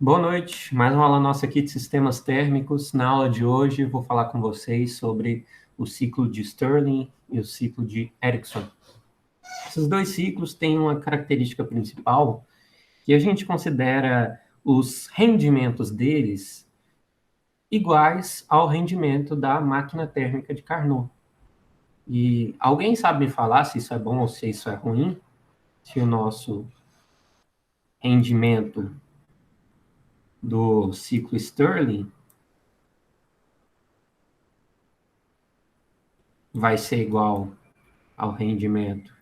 Boa noite, mais uma aula nossa aqui de sistemas térmicos. Na aula de hoje, eu vou falar com vocês sobre o ciclo de Stirling e o ciclo de Ericsson. Esses dois ciclos têm uma característica principal que a gente considera os rendimentos deles iguais ao rendimento da máquina térmica de Carnot. E alguém sabe me falar se isso é bom ou se isso é ruim? Se o nosso rendimento do ciclo Stirling vai ser igual ao rendimento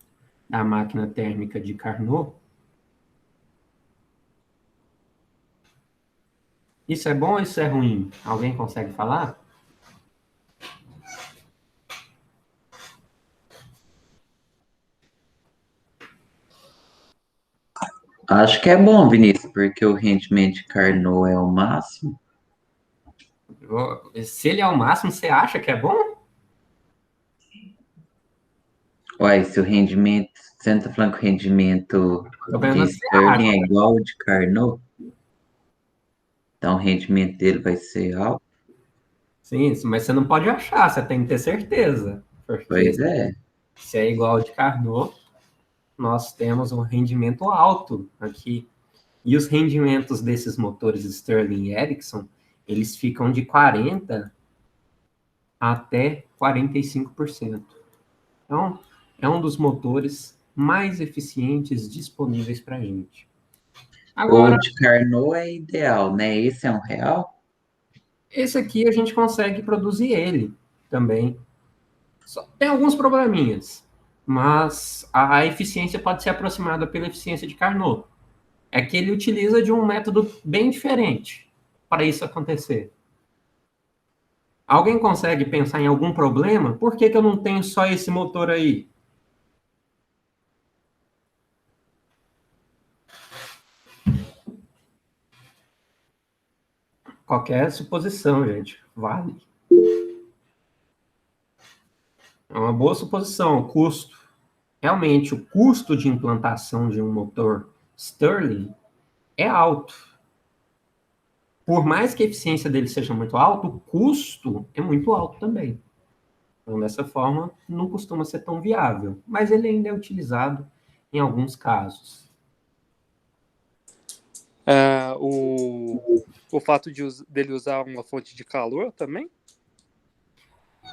da máquina térmica de Carnot. Isso é bom ou isso é ruim? Alguém consegue falar? Acho que é bom, Vinícius, porque o rendimento de Carnot é o máximo. Se ele é o máximo, você acha que é bom? Uai, se o rendimento, você não tá falando que o rendimento Tô de perguntando se você Sterling acha. é igual ao de Carnot, então o rendimento dele vai ser alto? Sim, mas você não pode achar, você tem que ter certeza. Porque Pois é. se é igual ao de Carnot, nós temos um rendimento alto aqui. E os rendimentos desses motores Stirling e Ericsson, eles ficam de 40 até 45%. Então, é um dos motores mais eficientes disponíveis para a gente. O Agora, de Carnot é ideal, né? Esse é um real? esse aqui a gente consegue produzir ele também. Só tem alguns probleminhas, mas a eficiência pode ser aproximada pela eficiência de Carnot. É que ele utiliza de um método bem diferente para isso acontecer. Alguém consegue pensar em algum problema? Por que que eu não tenho só esse motor aí? Qualquer suposição, gente, vale. É uma boa suposição, o custo. Realmente, o custo de implantação de um motor Stirling é alto. Por mais que a eficiência dele seja muito alta, o custo é muito alto também. Então, dessa forma, não costuma ser tão viável, mas ele ainda é utilizado em alguns casos. O fato dele usar uma fonte de calor também?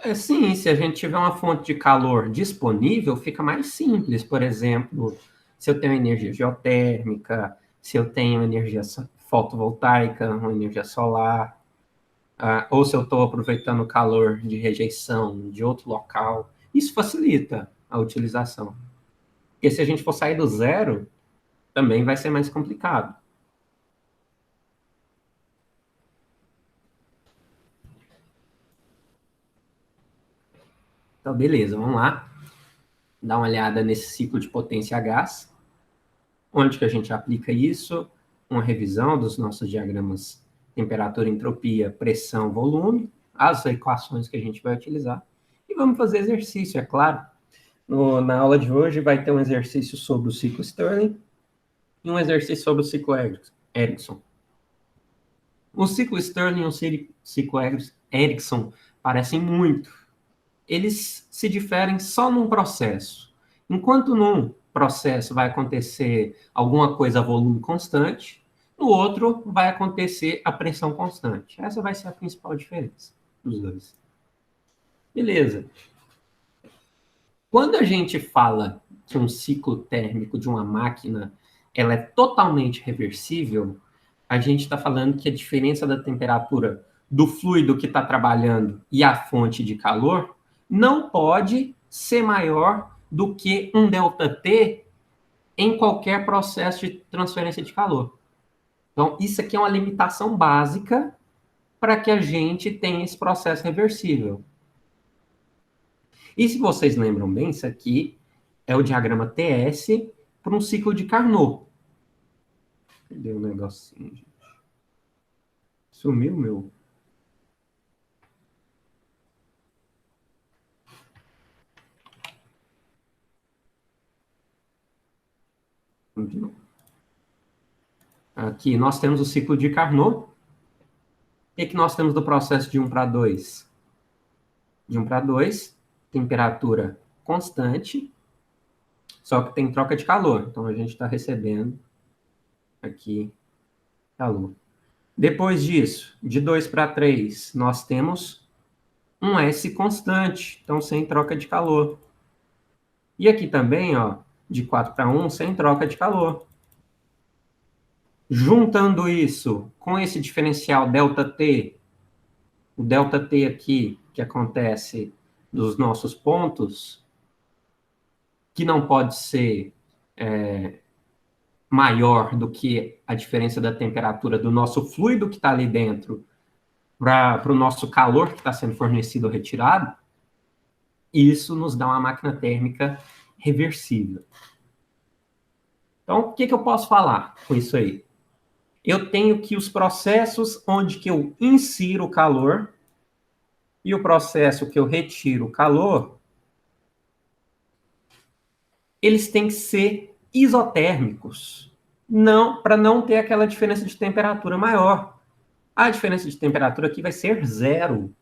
É, sim, se a gente tiver uma fonte de calor disponível, fica mais simples. Por exemplo, se eu tenho energia geotérmica, se eu tenho energia fotovoltaica, uma energia solar, ou se eu estou aproveitando o calor de rejeição de outro local, isso facilita a utilização. Porque se a gente for sair do zero, também vai ser mais complicado. Então, beleza, vamos lá. Dar uma olhada nesse ciclo de potência a gás. Onde que a gente aplica isso? Uma revisão dos nossos diagramas temperatura, entropia, pressão, volume, as equações que a gente vai utilizar. E vamos fazer exercício, é claro. Na aula de hoje vai ter um exercício sobre o ciclo Stirling e um exercício sobre o ciclo Ericsson. O ciclo Stirling e o ciclo Ericsson parecem muito. Eles se diferem só num processo. Enquanto num processo vai acontecer alguma coisa a volume constante, no outro vai acontecer a pressão constante. Essa vai ser a principal diferença dos dois. Beleza. Quando a gente fala que um ciclo térmico de uma máquina ela é totalmente reversível, a gente está falando que a diferença da temperatura do fluido que está trabalhando e a fonte de calor não pode ser maior do que um ΔT em qualquer processo de transferência de calor. Então, isso aqui é uma limitação básica para que a gente tenha esse processo reversível. E se vocês lembram bem, isso aqui é o diagrama TS para um ciclo de Carnot. Cadê o negocinho, gente? Sumiu meu. Aqui nós temos o ciclo de Carnot. O que nós temos do processo de 1 para 2? De 1 para 2, temperatura constante, só que tem troca de calor. Então, a gente está recebendo aqui calor. Depois disso, de 2 para 3, nós temos um S constante, então sem troca de calor. E aqui também, ó, de 4 para 1, sem troca de calor. Juntando isso com esse diferencial ΔT, o ΔT aqui, que acontece dos nossos pontos, que não pode ser maior do que a diferença da temperatura do nosso fluido que está ali dentro para o nosso calor que está sendo fornecido ou retirado, isso nos dá uma máquina térmica reversível. Então, o que eu posso falar com isso aí? Eu tenho que os processos onde que eu insiro o calor e o processo que eu retiro o calor, eles têm que ser isotérmicos, para não ter aquela diferença de temperatura maior. A diferença de temperatura aqui vai ser 0.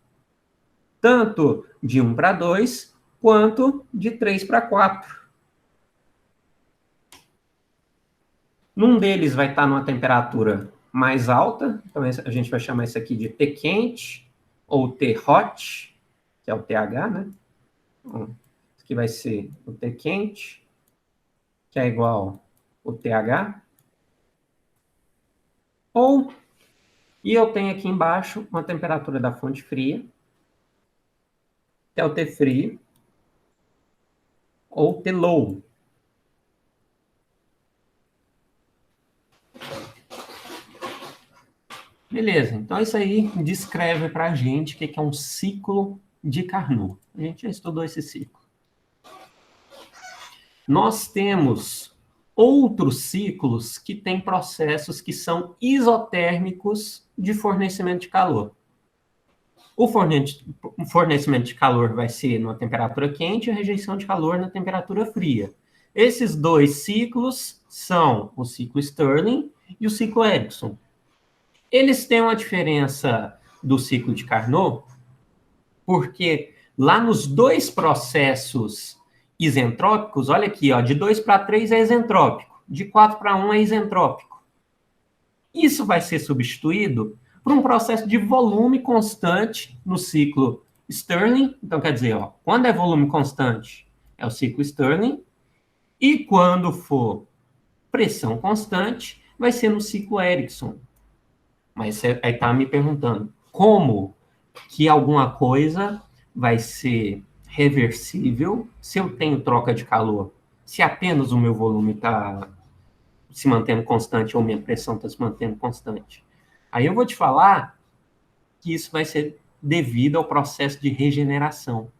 Tanto de 1 para 2, quanto de 3 para 4. Num deles vai estar numa temperatura mais alta, então a gente vai chamar isso aqui de T quente, ou T hot, que é o TH, né? Então, isso aqui vai ser o T quente, que é igual ao TH. E eu tenho aqui embaixo uma temperatura da fonte fria, que é o T frio, ou T low. Beleza, então isso aí descreve para a gente o que é um ciclo de Carnot. A gente já estudou esse ciclo. Nós temos outros ciclos que têm processos que são isotérmicos de fornecimento de calor. O fornecimento de calor vai ser numa temperatura quente e a rejeição de calor na temperatura fria. Esses dois ciclos são o ciclo Stirling e o ciclo Ericsson. Eles têm uma diferença do ciclo de Carnot, porque lá nos dois processos isentrópicos, olha aqui, ó, de 2 para 3 é isentrópico, de 4 para 1 é isentrópico. Isso vai ser substituído por um processo de volume constante no ciclo Stirling. Então, quer dizer, ó, quando é volume constante, é o ciclo Stirling, e quando for pressão constante, vai ser no ciclo Ericsson. Mas você aí está me perguntando, como que alguma coisa vai ser reversível se eu tenho troca de calor? Se apenas o meu volume está se mantendo constante ou minha pressão está se mantendo constante? Aí eu vou te falar que isso vai ser devido ao processo de regeneração.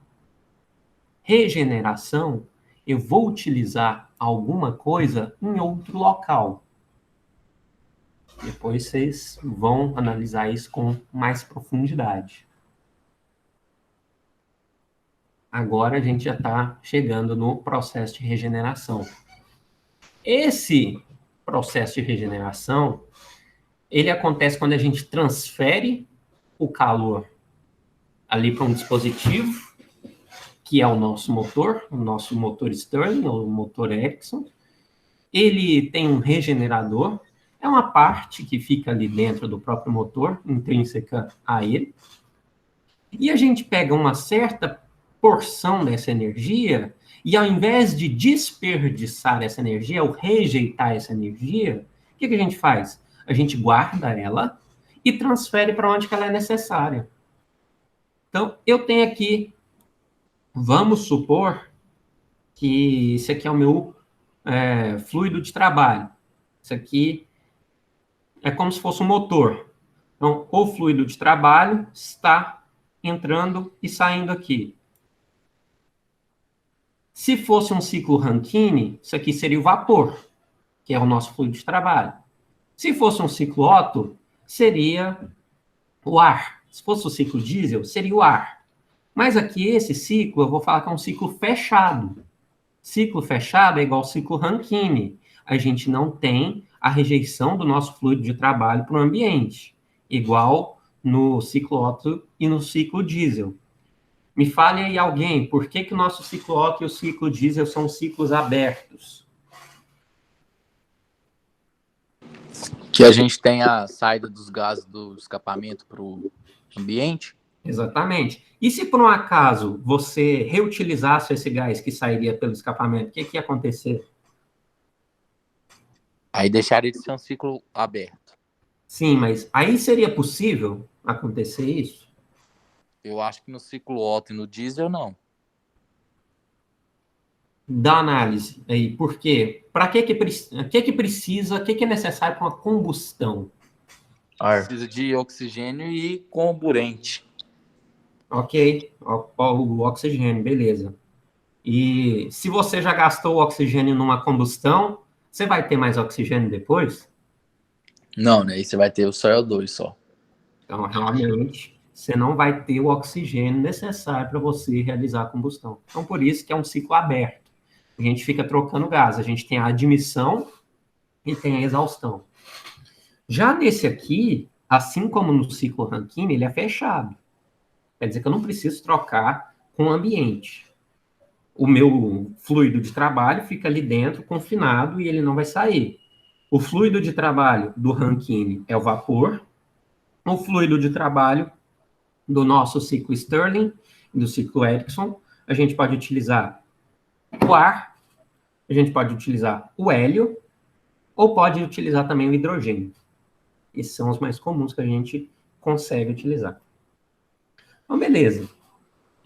Regeneração, eu vou utilizar alguma coisa em outro local. Depois vocês vão analisar isso com mais profundidade. Agora a gente já está chegando no processo de regeneração. Esse processo de regeneração, ele acontece quando a gente transfere o calor ali para um dispositivo, que é o nosso motor Stirling, ou motor Ericsson. Ele tem um regenerador, é uma parte que fica ali dentro do próprio motor, intrínseca a ele. E a gente pega uma certa porção dessa energia e, ao invés de desperdiçar essa energia, ou rejeitar essa energia, o que a gente faz? A gente guarda ela e transfere para onde que ela é necessária. Então, eu tenho aqui, vamos supor que esse aqui é o meu fluido de trabalho. Isso aqui é como se fosse um motor. Então, o fluido de trabalho está entrando e saindo aqui. Se fosse um ciclo Rankine, isso aqui seria o vapor, que é o nosso fluido de trabalho. Se fosse um ciclo Otto, seria o ar. Se fosse o ciclo diesel, seria o ar. Mas aqui, esse ciclo, eu vou falar que é um ciclo fechado. Ciclo fechado é igual ao ciclo Rankine. A gente não tem a rejeição do nosso fluido de trabalho para o ambiente, igual no ciclo Otto e no ciclo diesel. Me fale aí alguém, por que o nosso ciclo Otto e o ciclo diesel são ciclos abertos? Que a gente tem a saída dos gases do escapamento para o ambiente. Exatamente. E se por um acaso você reutilizasse esse gás que sairia pelo escapamento, o que ia acontecer? Aí deixaria de ser um ciclo aberto. Sim, mas aí seria possível acontecer isso? Eu acho que no ciclo Otto e no diesel, não. Da análise aí, por quê? Para que precisa, o que é necessário para uma combustão? Precisa de oxigênio e comburente. Ok, o oxigênio, beleza. E se você já gastou o oxigênio numa combustão, você vai ter mais oxigênio depois? Não, né? Aí você vai ter o CO2 só. Então, realmente, você não vai ter o oxigênio necessário para você realizar a combustão. Então, por isso que é um ciclo aberto. A gente fica trocando gás. A gente tem a admissão e tem a exaustão. Já nesse aqui, assim como no ciclo Rankine, ele é fechado. Quer dizer que eu não preciso trocar com o ambiente. O meu fluido de trabalho fica ali dentro, confinado, e ele não vai sair. O fluido de trabalho do Rankine é o vapor. O fluido de trabalho do nosso ciclo Stirling, do ciclo Ericsson, a gente pode utilizar o ar, a gente pode utilizar o hélio, ou pode utilizar também o hidrogênio. Esses são os mais comuns que a gente consegue utilizar. Então, beleza.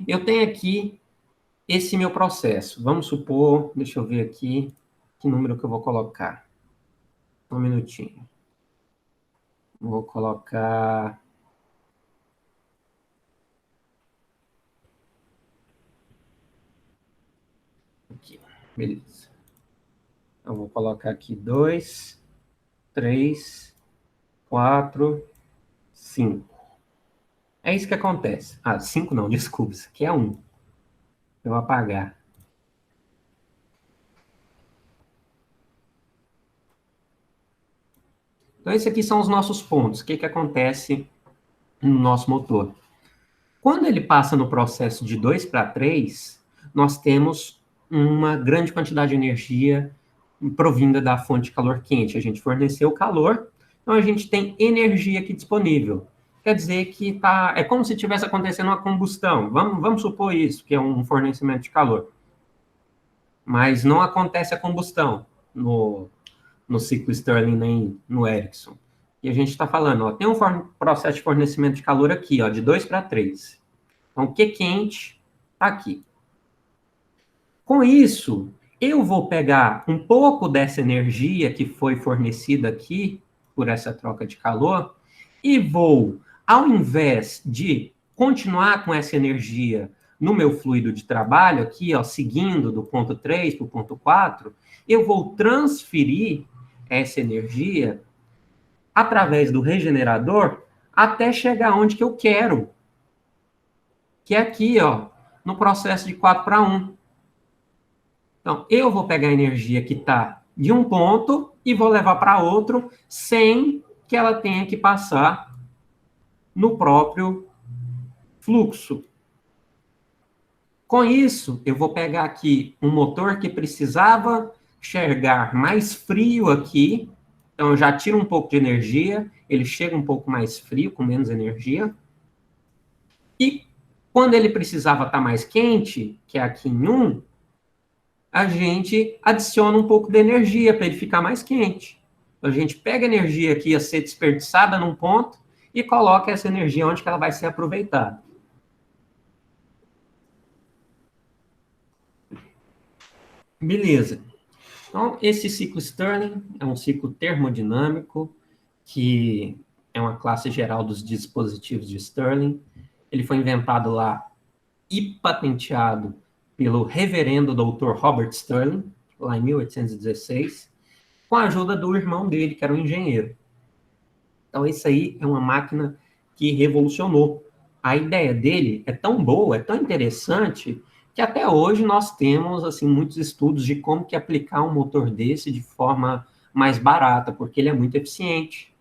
Eu tenho aqui esse meu processo. Vamos supor, deixa eu ver aqui, que número que eu vou colocar. Um minutinho. Vou colocar... Aqui, beleza. Eu vou colocar aqui 2, 3, 4, 5. É isso que acontece. 5 não, desculpa, isso aqui é 1. Eu vou apagar. Então, esses aqui são os nossos pontos. O que acontece no nosso motor? Quando ele passa no processo de 2 para 3, nós temos uma grande quantidade de energia provinda da fonte de calor quente. A gente forneceu calor, então a gente tem energia aqui disponível. Quer dizer que é como se estivesse acontecendo uma combustão. Vamos supor isso, que é um fornecimento de calor. Mas não acontece a combustão no ciclo Stirling nem no Ericsson. E a gente está falando, tem um processo de fornecimento de calor aqui, de 2 para 3. Então, o Q quente está aqui. Com isso, eu vou pegar um pouco dessa energia que foi fornecida aqui, por essa troca de calor, e vou, ao invés de continuar com essa energia no meu fluido de trabalho, aqui, seguindo do ponto 3 para o ponto 4, eu vou transferir essa energia através do regenerador até chegar onde que eu quero, que é aqui, no processo de 4 para 1. Então, eu vou pegar a energia que está de um ponto e vou levar para outro sem que ela tenha que passar no próprio fluxo. Com isso, eu vou pegar aqui um motor que precisava chegar mais frio aqui. Então, eu já tiro um pouco de energia, ele chega um pouco mais frio, com menos energia. E quando ele precisava estar mais quente, que é aqui em 1, a gente adiciona um pouco de energia para ele ficar mais quente. Então, a gente pega a energia que ia ser desperdiçada num ponto e coloca essa energia onde que ela vai ser aproveitada. Beleza. Então, esse ciclo Stirling é um ciclo termodinâmico, que é uma classe geral dos dispositivos de Stirling. Ele foi inventado lá e patenteado pelo reverendo Dr. Robert Stirling, lá em 1816, com a ajuda do irmão dele, que era um engenheiro. Então, isso aí é uma máquina que revolucionou. A ideia dele é tão boa, é tão interessante, que até hoje nós temos assim muitos estudos de como que aplicar um motor desse de forma mais barata, porque ele é muito eficiente.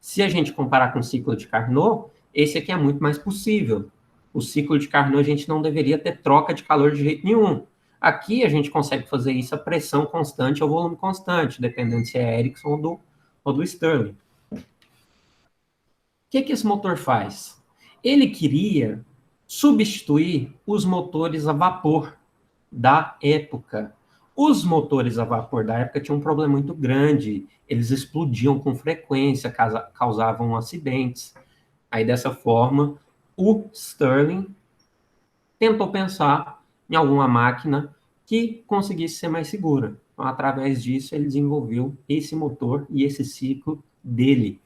Se a gente comparar com o ciclo de Carnot, esse aqui é muito mais possível. O ciclo de Carnot, a gente não deveria ter troca de calor de jeito nenhum. Aqui a gente consegue fazer isso a pressão constante ou volume constante, dependendo se é Ericsson ou do Stirling. O que esse motor faz? Ele queria substituir os motores a vapor da época. Os motores a vapor da época tinham um problema muito grande. Eles explodiam com frequência, causavam acidentes. Aí, dessa forma, o Stirling tentou pensar em alguma máquina que conseguisse ser mais segura. Então, através disso, ele desenvolveu esse motor e esse ciclo dele.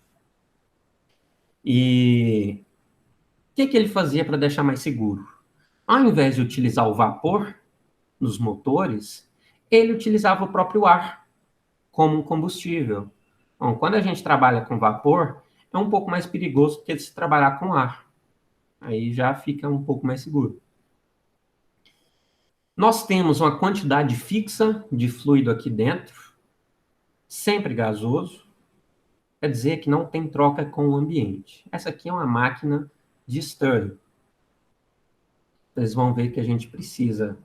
E o que ele fazia para deixar mais seguro? Ao invés de utilizar o vapor nos motores, ele utilizava o próprio ar como um combustível. Então, quando a gente trabalha com vapor, é um pouco mais perigoso do que se trabalhar com ar. Aí já fica um pouco mais seguro. Nós temos uma quantidade fixa de fluido aqui dentro, sempre gasoso. Quer dizer que não tem troca com o ambiente. Essa aqui é uma máquina de Stirling. Vocês vão ver que a gente precisa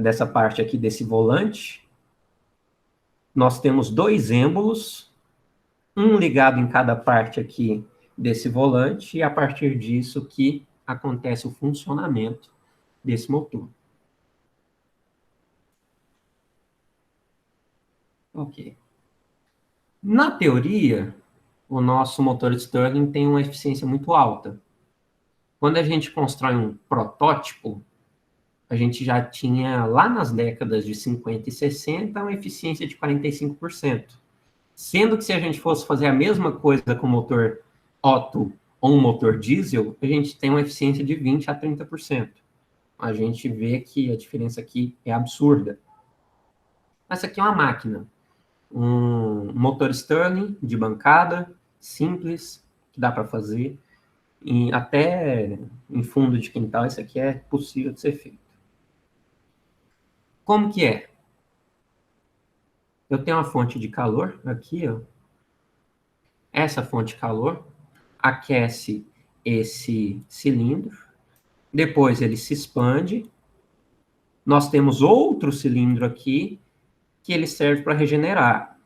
dessa parte aqui, desse volante. Nós temos 2 êmbolos, um ligado em cada parte aqui desse volante, e a partir disso que acontece o funcionamento desse motor. Ok. Na teoria, o nosso motor Stirling tem uma eficiência muito alta. Quando a gente constrói um protótipo, a gente já tinha, lá nas décadas de 50 e 60, uma eficiência de 45%. Sendo que se a gente fosse fazer a mesma coisa com motor Otto ou um motor diesel, a gente tem uma eficiência de 20% a 30%. A gente vê que a diferença aqui é absurda. Essa aqui é uma máquina. Um motor Stirling de bancada, simples, que dá para fazer. E até em fundo de quintal, isso aqui é possível de ser feito. Como que é? Eu tenho uma fonte de calor aqui, ó. Essa fonte de calor aquece esse cilindro, depois ele se expande. Nós temos outro cilindro aqui que ele serve para regenerar.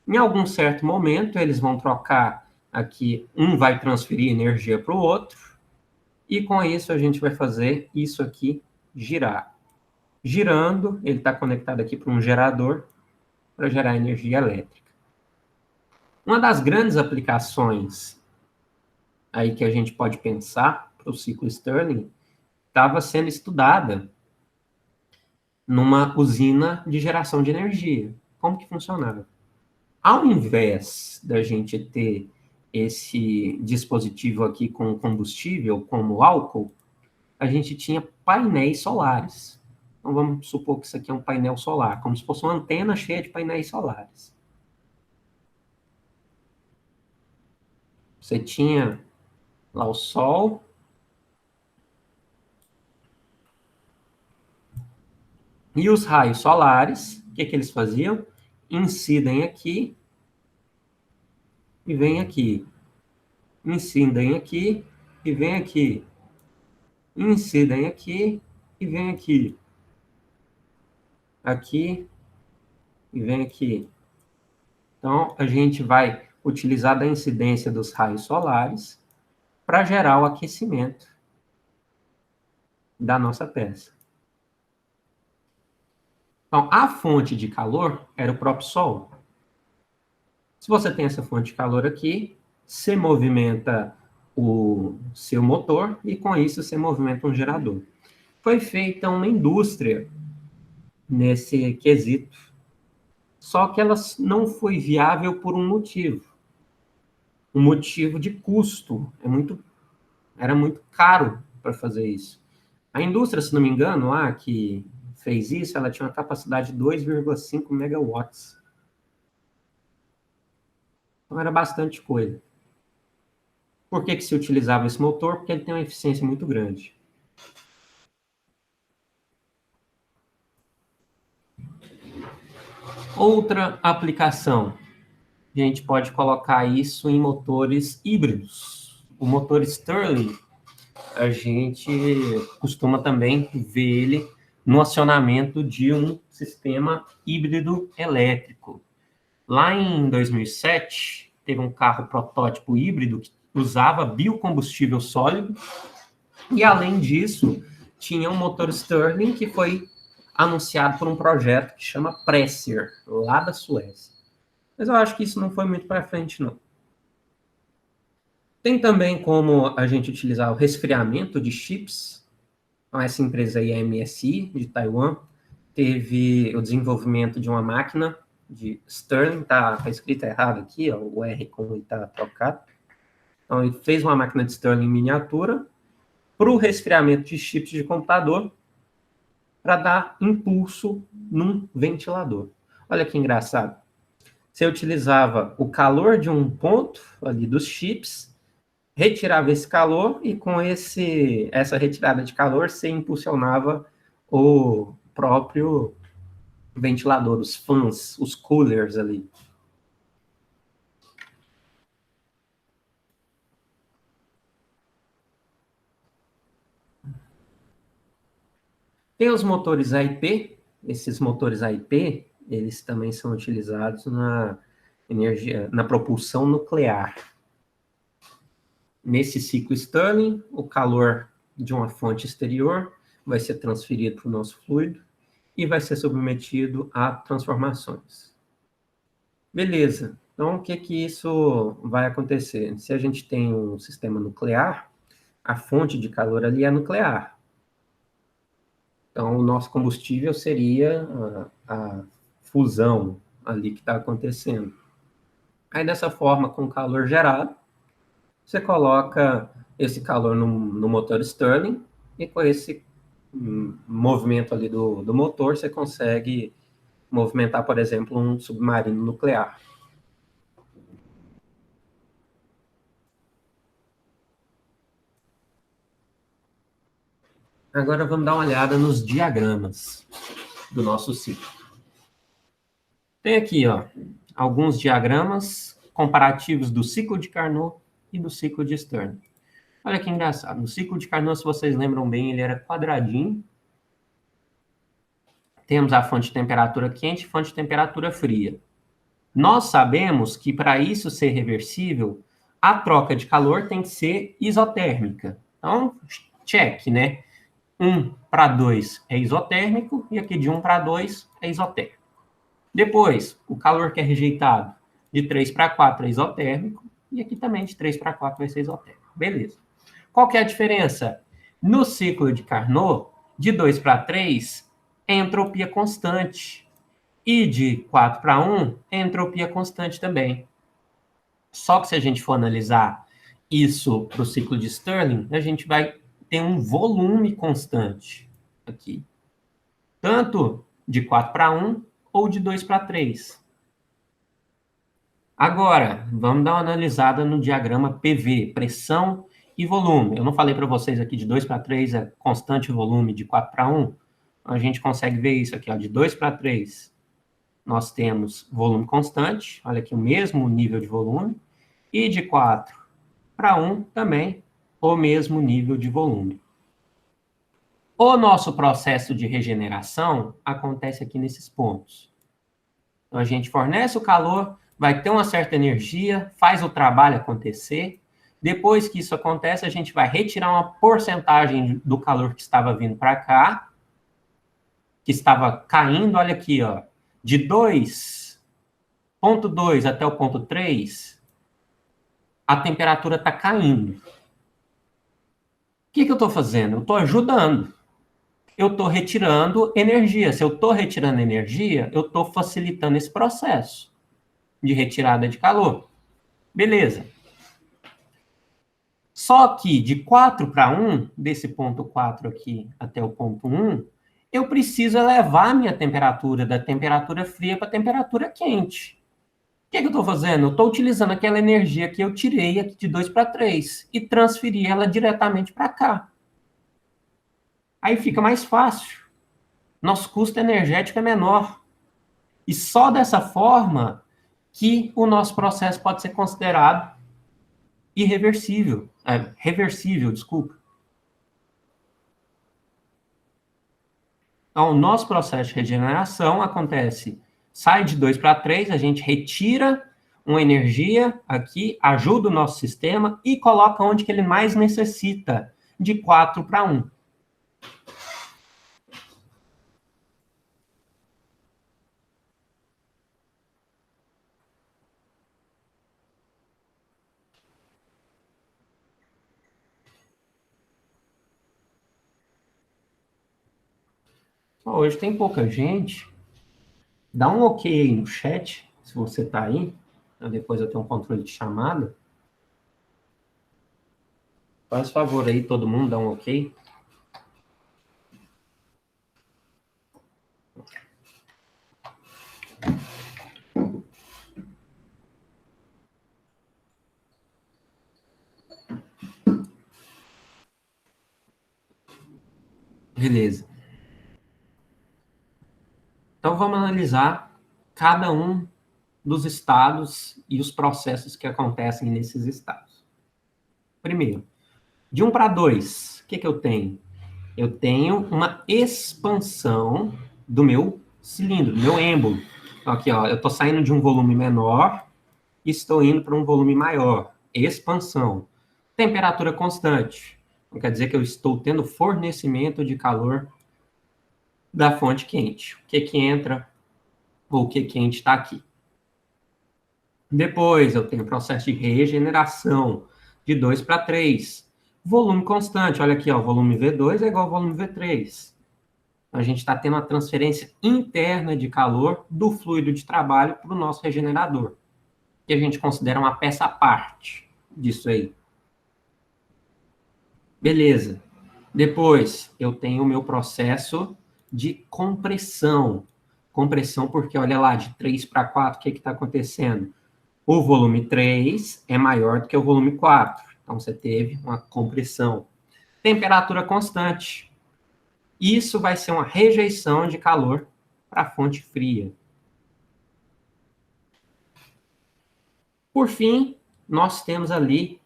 Em algum certo momento, eles vão trocar aqui, um vai transferir energia para o outro, e com isso a gente vai fazer isso aqui girar. Girando, ele está conectado aqui para um gerador para gerar energia elétrica. Uma das grandes aplicações aí que a gente pode pensar para o ciclo Stirling estava sendo estudada numa usina de geração de energia. Como que funcionava? Ao invés da gente ter esse dispositivo aqui com combustível, como álcool, a gente tinha painéis solares. Então, vamos supor que isso aqui é um painel solar, como se fosse uma antena cheia de painéis solares. Você tinha lá o sol, e os raios solares, o que eles faziam? Incidem aqui e vêm aqui. Incidem aqui e vêm aqui. Incidem aqui e vêm aqui. Aqui e vem aqui. Então, a gente vai utilizar da incidência dos raios solares para gerar o aquecimento da nossa peça. Então, a fonte de calor era o próprio Sol. Se você tem essa fonte de calor aqui, você movimenta o seu motor e, com isso, você movimenta um gerador. Foi feita uma indústria nesse quesito, só que ela não foi viável por um motivo. Um motivo de custo. Era muito caro para fazer isso. A indústria, se não me engano, lá que fez isso, ela tinha uma capacidade de 2,5 megawatts. Então, era bastante coisa. Por que se utilizava esse motor? Porque ele tem uma eficiência muito grande. Outra aplicação, a gente pode colocar isso em motores híbridos. O motor Stirling, a gente costuma também ver ele no acionamento de um sistema híbrido elétrico. Lá em 2007, teve um carro protótipo híbrido que usava biocombustível sólido e, além disso, tinha um motor Stirling que foi anunciado por um projeto que chama Presser, lá da Suécia. Mas eu acho que isso não foi muito para frente, não. Tem também como a gente utilizar o resfriamento de chips. Então, essa empresa aí, a MSI, de Taiwan, teve o desenvolvimento de uma máquina de Stirling, tá escrito errado aqui, ó, o R como está trocado. Então, ele fez uma máquina de Stirling em miniatura para o resfriamento de chips de computador para dar impulso num ventilador. Olha que engraçado. Você utilizava o calor de um ponto ali dos chips, retirava esse calor e com essa retirada de calor você impulsionava o próprio ventilador, os fãs, os coolers ali. Tem os motores AIP. Esses motores AIP, eles também são utilizados na propulsão nuclear. Nesse ciclo Stirling, o calor de uma fonte exterior vai ser transferido para o nosso fluido e vai ser submetido a transformações. Beleza. Então, o que isso vai acontecer? Se a gente tem um sistema nuclear, a fonte de calor ali é nuclear. Então, o nosso combustível seria a fusão ali que está acontecendo. Aí, dessa forma, com calor gerado, você coloca esse calor no motor Stirling e com esse movimento ali do motor, você consegue movimentar, por exemplo, um submarino nuclear. Agora vamos dar uma olhada nos diagramas do nosso ciclo. Tem aqui, ó, alguns diagramas comparativos do ciclo de Carnot e do ciclo de Stirling. Olha que engraçado. No ciclo de Carnot, se vocês lembram bem, ele era quadradinho. Temos a fonte de temperatura quente e fonte de temperatura fria. Nós sabemos que para isso ser reversível, a troca de calor tem que ser isotérmica. Então, check, né? 1 para 2 é isotérmico e aqui de 1 para 2 é isotérmico. Depois, o calor que é rejeitado de 3 para 4 é isotérmico e aqui também de 3 para 4 vai ser isotérmico. Beleza. Qual que é a diferença? No ciclo de Carnot, de 2 para 3 é entropia constante e de 4 para 1 é entropia constante também. Só que se a gente for analisar isso para o ciclo de Stirling, a gente vai ter um volume constante aqui. Tanto de 4 para 1 ou de 2 para 3. Agora, vamos dar uma analisada no diagrama PV, pressão e volume. Eu não falei para vocês aqui de 2 para 3 é constante volume, de 4 para 1. A gente consegue ver isso aqui, ó, de 2 para 3. Nós temos volume constante, olha aqui o mesmo nível de volume. E de 4 para 1 também o mesmo nível de volume. O nosso processo de regeneração acontece aqui nesses pontos. Então, a gente fornece o calor, vai ter uma certa energia, faz o trabalho acontecer. Depois que isso acontece, a gente vai retirar uma porcentagem do calor que estava vindo para cá, que estava caindo, olha aqui, ó, de 2,2 até o ponto 3, a temperatura está caindo. O que eu estou fazendo? Eu estou ajudando. Eu estou retirando energia. Se eu estou retirando energia, eu estou facilitando esse processo de retirada de calor. Beleza. Só que de 4 para 1, desse ponto 4 aqui até o ponto 1, eu preciso elevar a minha temperatura da temperatura fria para a temperatura quente. O que eu estou fazendo? Eu estou utilizando aquela energia que eu tirei aqui de 2 para 3 e transferi ela diretamente para cá. Aí fica mais fácil. Nosso custo energético é menor. E só dessa forma que o nosso processo pode ser considerado reversível, desculpa. Então, o nosso processo de regeneração acontece, sai de 2 para 3, a gente retira uma energia aqui, ajuda o nosso sistema e coloca onde que ele mais necessita, de 4 para 1. Hoje tem pouca gente. Dá um ok aí no chat, se você está aí. Depois eu tenho um controle de chamada. Faz favor aí, todo mundo, dá um ok. Beleza. Então, vamos analisar cada um dos estados e os processos que acontecem nesses estados. Primeiro, de 1 para 2, o que eu tenho? Eu tenho uma expansão do meu cilindro, do meu êmbolo. Então, aqui, ó, eu estou saindo de um volume menor e estou indo para um volume maior. Expansão. Temperatura constante. Não quer dizer que eu estou tendo fornecimento de calor da fonte quente. O que entra ou o que quente está aqui. Depois eu tenho o processo de regeneração de 2 para 3. Volume constante, olha aqui, ó, volume V2 é igual ao volume V3. A gente está tendo uma transferência interna de calor do fluido de trabalho para o nosso regenerador, que a gente considera uma peça à parte disso aí. Beleza. Depois eu tenho o meu processo de compressão. Compressão porque, olha lá, de 3 para 4, o que está acontecendo? O volume 3 é maior do que o volume 4. Então, você teve uma compressão. Temperatura constante. Isso vai ser uma rejeição de calor para a fonte fria. Por fim, nós temos ali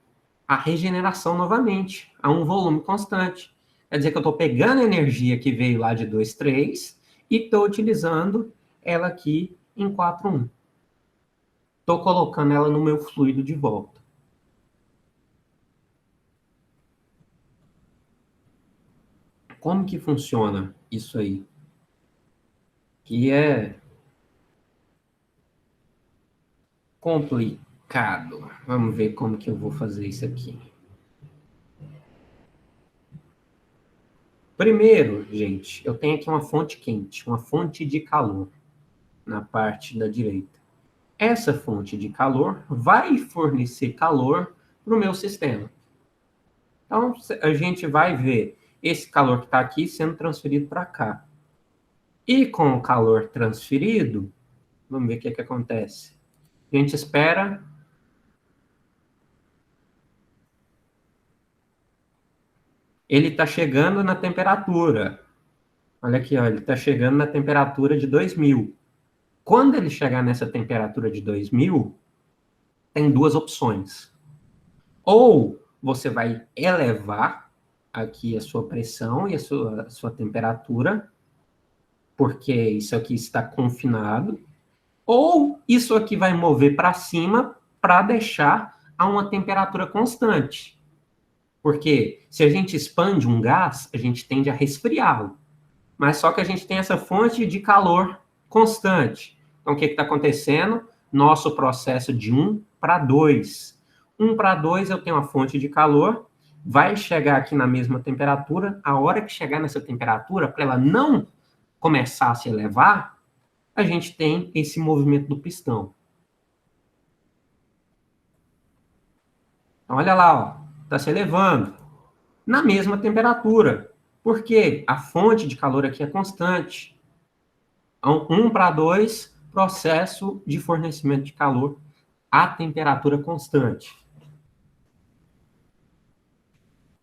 a regeneração novamente, a um volume constante. Quer dizer que eu estou pegando a energia que veio lá de 2, 3 e estou utilizando ela aqui em 4, 1. Estou colocando ela no meu fluido de volta. Como que funciona isso aí? Que é complicado. Vamos ver como que eu vou fazer isso aqui. Primeiro, gente, eu tenho aqui uma fonte quente, uma fonte de calor na parte da direita. Essa fonte de calor vai fornecer calor para o meu sistema. Então, a gente vai ver esse calor que está aqui sendo transferido para cá. E com o calor transferido, vamos ver o que acontece. A gente espera ele está chegando na temperatura. Olha aqui, ó, ele está chegando na temperatura de 2000. Quando ele chegar nessa temperatura de 2000, tem duas opções. Ou você vai elevar aqui a sua pressão e a sua temperatura, porque isso aqui está confinado, ou isso aqui vai mover para cima para deixar a uma temperatura constante. Porque se a gente expande um gás, a gente tende a resfriá-lo. Mas só que a gente tem essa fonte de calor constante. Então, o que está acontecendo? Nosso processo de 1 para 2. 1 para 2, eu tenho uma fonte de calor, vai chegar aqui na mesma temperatura. A hora que chegar nessa temperatura, para ela não começar a se elevar, a gente tem esse movimento do pistão. Então, olha lá, ó. Está se elevando na mesma temperatura, porque a fonte de calor aqui é constante. Então, 1 para 2, processo de fornecimento de calor a temperatura constante.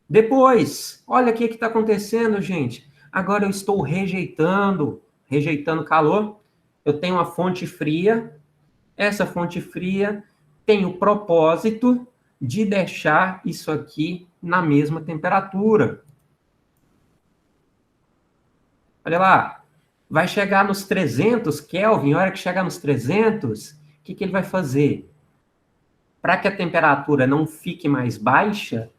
Depois, olha o que está acontecendo, gente. Agora eu estou rejeitando calor. Eu tenho uma fonte fria. Essa fonte fria tem o propósito de deixar isso aqui na mesma temperatura. Olha lá, vai chegar nos 300 Kelvin, a hora que chegar nos 300, o que ele vai fazer? Para que a temperatura não fique mais baixa,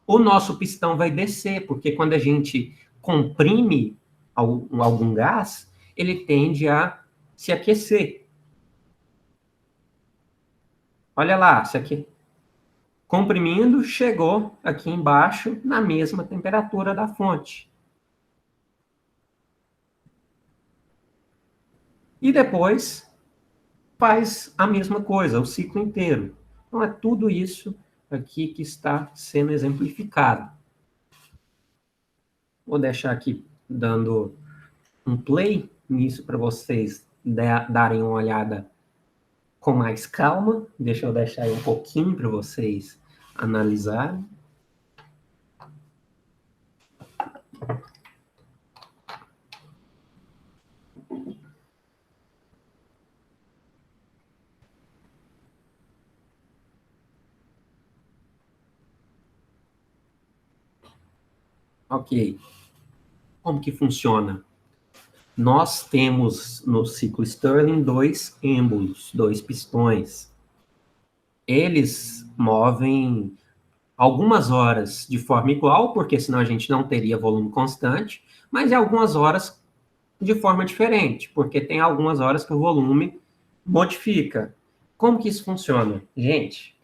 o nosso pistão vai descer, porque quando a gente comprime algum gás, ele tende a se aquecer. Olha lá, isso aqui. Comprimindo, chegou aqui embaixo na mesma temperatura da fonte. E depois faz a mesma coisa, o ciclo inteiro. Então é tudo isso aqui que está sendo exemplificado. Vou deixar aqui dando um play nisso para vocês darem uma olhada com mais calma. Deixa eu deixar aí um pouquinho para vocês analisarem. Ok. Como que funciona? Nós temos no ciclo Stirling dois êmbolos, dois pistões. Eles movem algumas horas de forma igual, porque senão a gente não teria volume constante, mas em algumas horas de forma diferente, porque tem algumas horas que o volume modifica. Como que isso funciona? Gente,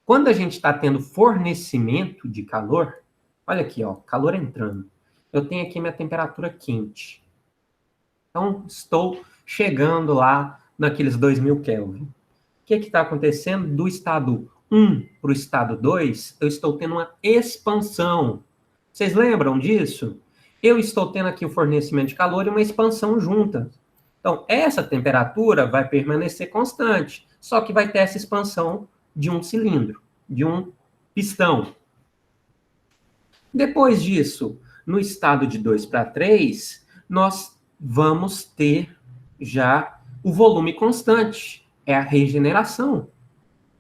quando a gente está tendo fornecimento de calor, olha aqui, ó, calor entrando. Eu tenho aqui minha temperatura quente. Então, estou chegando lá naqueles 2000 Kelvin. O que está acontecendo? Do estado 1 para o estado 2, eu estou tendo uma expansão. Vocês lembram disso? Eu estou tendo aqui o fornecimento de calor e uma expansão junta. Então, essa temperatura vai permanecer constante, só que vai ter essa expansão de um cilindro, de um pistão. Depois disso, no estado de 2 para 3, nós vamos ter já o volume constante. É a regeneração.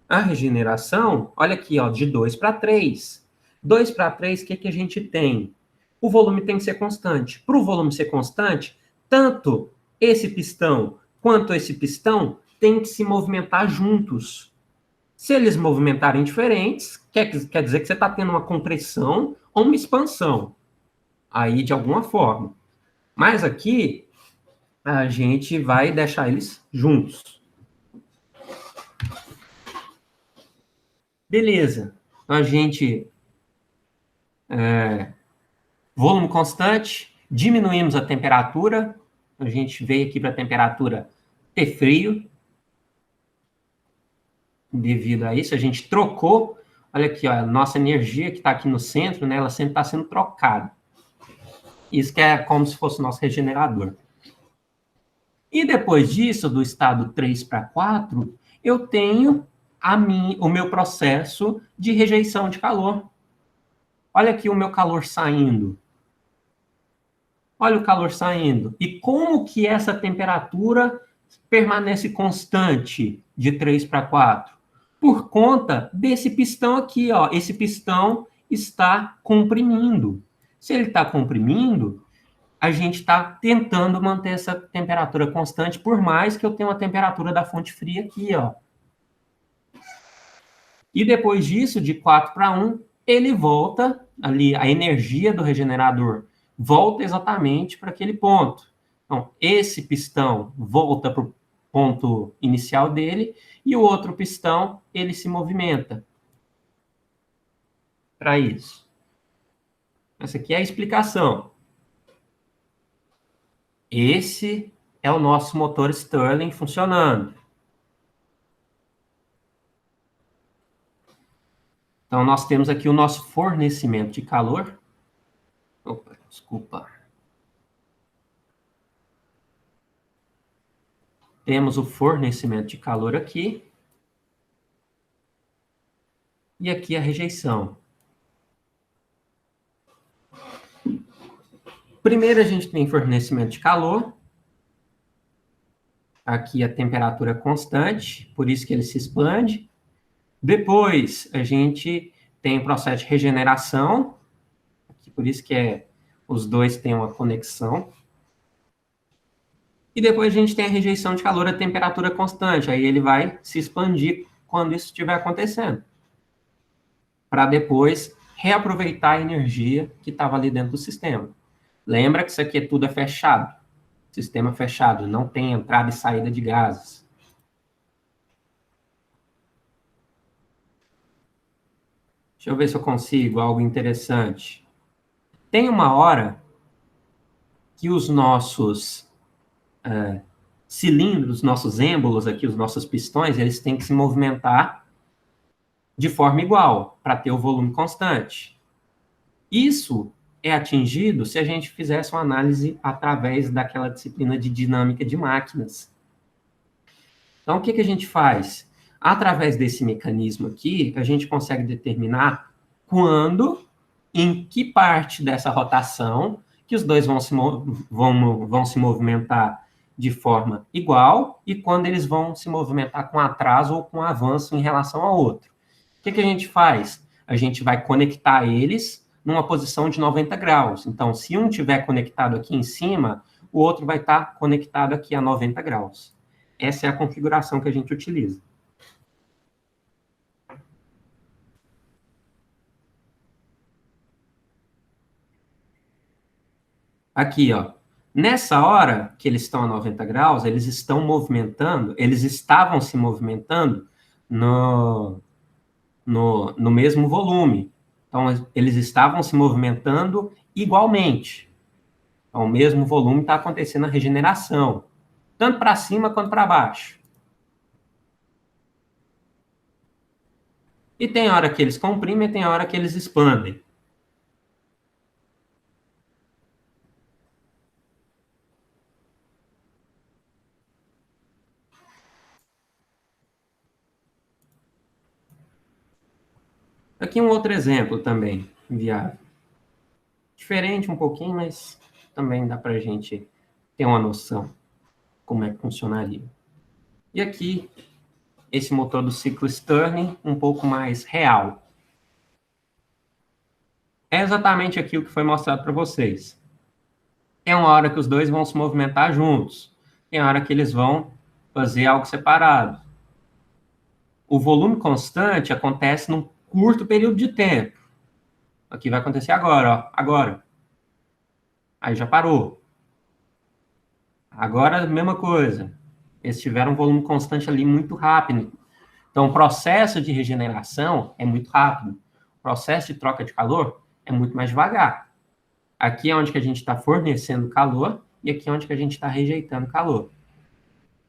A regeneração, olha aqui, ó, de 2 para 3. 2 para 3, o que a gente tem? O volume tem que ser constante. Para o volume ser constante, tanto esse pistão quanto esse pistão têm que se movimentar juntos. Se eles movimentarem diferentes, quer dizer que você está tendo uma compressão ou uma expansão. Aí, de alguma forma. Mas aqui, a gente vai deixar eles juntos. Beleza. Então, a gente... volume constante, diminuímos a temperatura. A gente veio aqui para a temperatura ter frio. Devido a isso, a gente trocou. Olha aqui, ó, a nossa energia que está aqui no centro, né, ela sempre está sendo trocada. Isso que é como se fosse o nosso regenerador. E depois disso, do estado 3 para 4, eu tenho o meu processo de rejeição de calor. Olha aqui o meu calor saindo. Olha o calor saindo. E como que essa temperatura permanece constante de 3 para 4? Por conta desse pistão aqui, ó. Esse pistão está comprimindo. Se ele está comprimindo, a gente está tentando manter essa temperatura constante, por mais que eu tenha uma temperatura da fonte fria aqui, ó. E depois disso, de 4 para 1, ele volta ali, a energia do regenerador volta exatamente para aquele ponto. Então, esse pistão volta para o ponto inicial dele e o outro pistão, ele se movimenta para isso. Essa aqui é a explicação. Esse é o nosso motor Stirling funcionando. Então, nós temos aqui o nosso fornecimento de calor. Opa, desculpa. Temos o fornecimento de calor aqui. E aqui a rejeição. Primeiro a gente tem fornecimento de calor. Aqui a temperatura constante, por isso que ele se expande. Depois, a gente tem o processo de regeneração, por isso que os dois têm uma conexão. E depois a gente tem a rejeição de calor a temperatura constante, aí ele vai se expandir quando isso estiver acontecendo, para depois reaproveitar a energia que estava ali dentro do sistema. Lembra que isso aqui tudo é fechado, sistema fechado, não tem entrada e saída de gases. Deixa eu ver se eu consigo algo interessante. Tem uma hora que os nossos cilindros, nossos êmbolos aqui, os nossos pistões, eles têm que se movimentar de forma igual, para ter o volume constante. Isso é atingido se a gente fizesse uma análise através daquela disciplina de dinâmica de máquinas. Então, o que a gente faz? Através desse mecanismo aqui, a gente consegue determinar quando, em que parte dessa rotação, que os dois vão se movimentar de forma igual e quando eles vão se movimentar com atraso ou com avanço em relação ao outro. O que a gente faz? A gente vai conectar eles numa posição de 90 graus. Então, se um estiver conectado aqui em cima, o outro vai estar conectado aqui a 90 graus. Essa é a configuração que a gente utiliza. Aqui, ó. Nessa hora que eles estão a 90 graus, eles estão movimentando, eles estavam se movimentando no mesmo volume. Então, eles estavam se movimentando igualmente. Então, o mesmo volume está acontecendo a regeneração, tanto para cima quanto para baixo. E tem hora que eles comprimem e tem hora que eles expandem. Aqui um outro exemplo também, viável. Diferente um pouquinho, mas também dá para a gente ter uma noção como é que funcionaria. E aqui, esse motor do ciclo Stirling, um pouco mais real. É exatamente aquilo que foi mostrado para vocês. Tem uma hora que os dois vão se movimentar juntos. Tem hora que eles vão fazer algo separado. O volume constante acontece num curto período de tempo. Aqui vai acontecer agora, ó. Agora. Aí já parou. Agora, a mesma coisa. Eles tiveram um volume constante ali muito rápido. Então, o processo de regeneração é muito rápido. O processo de troca de calor é muito mais devagar. Aqui é onde que a gente está fornecendo calor e aqui é onde que a gente está rejeitando calor.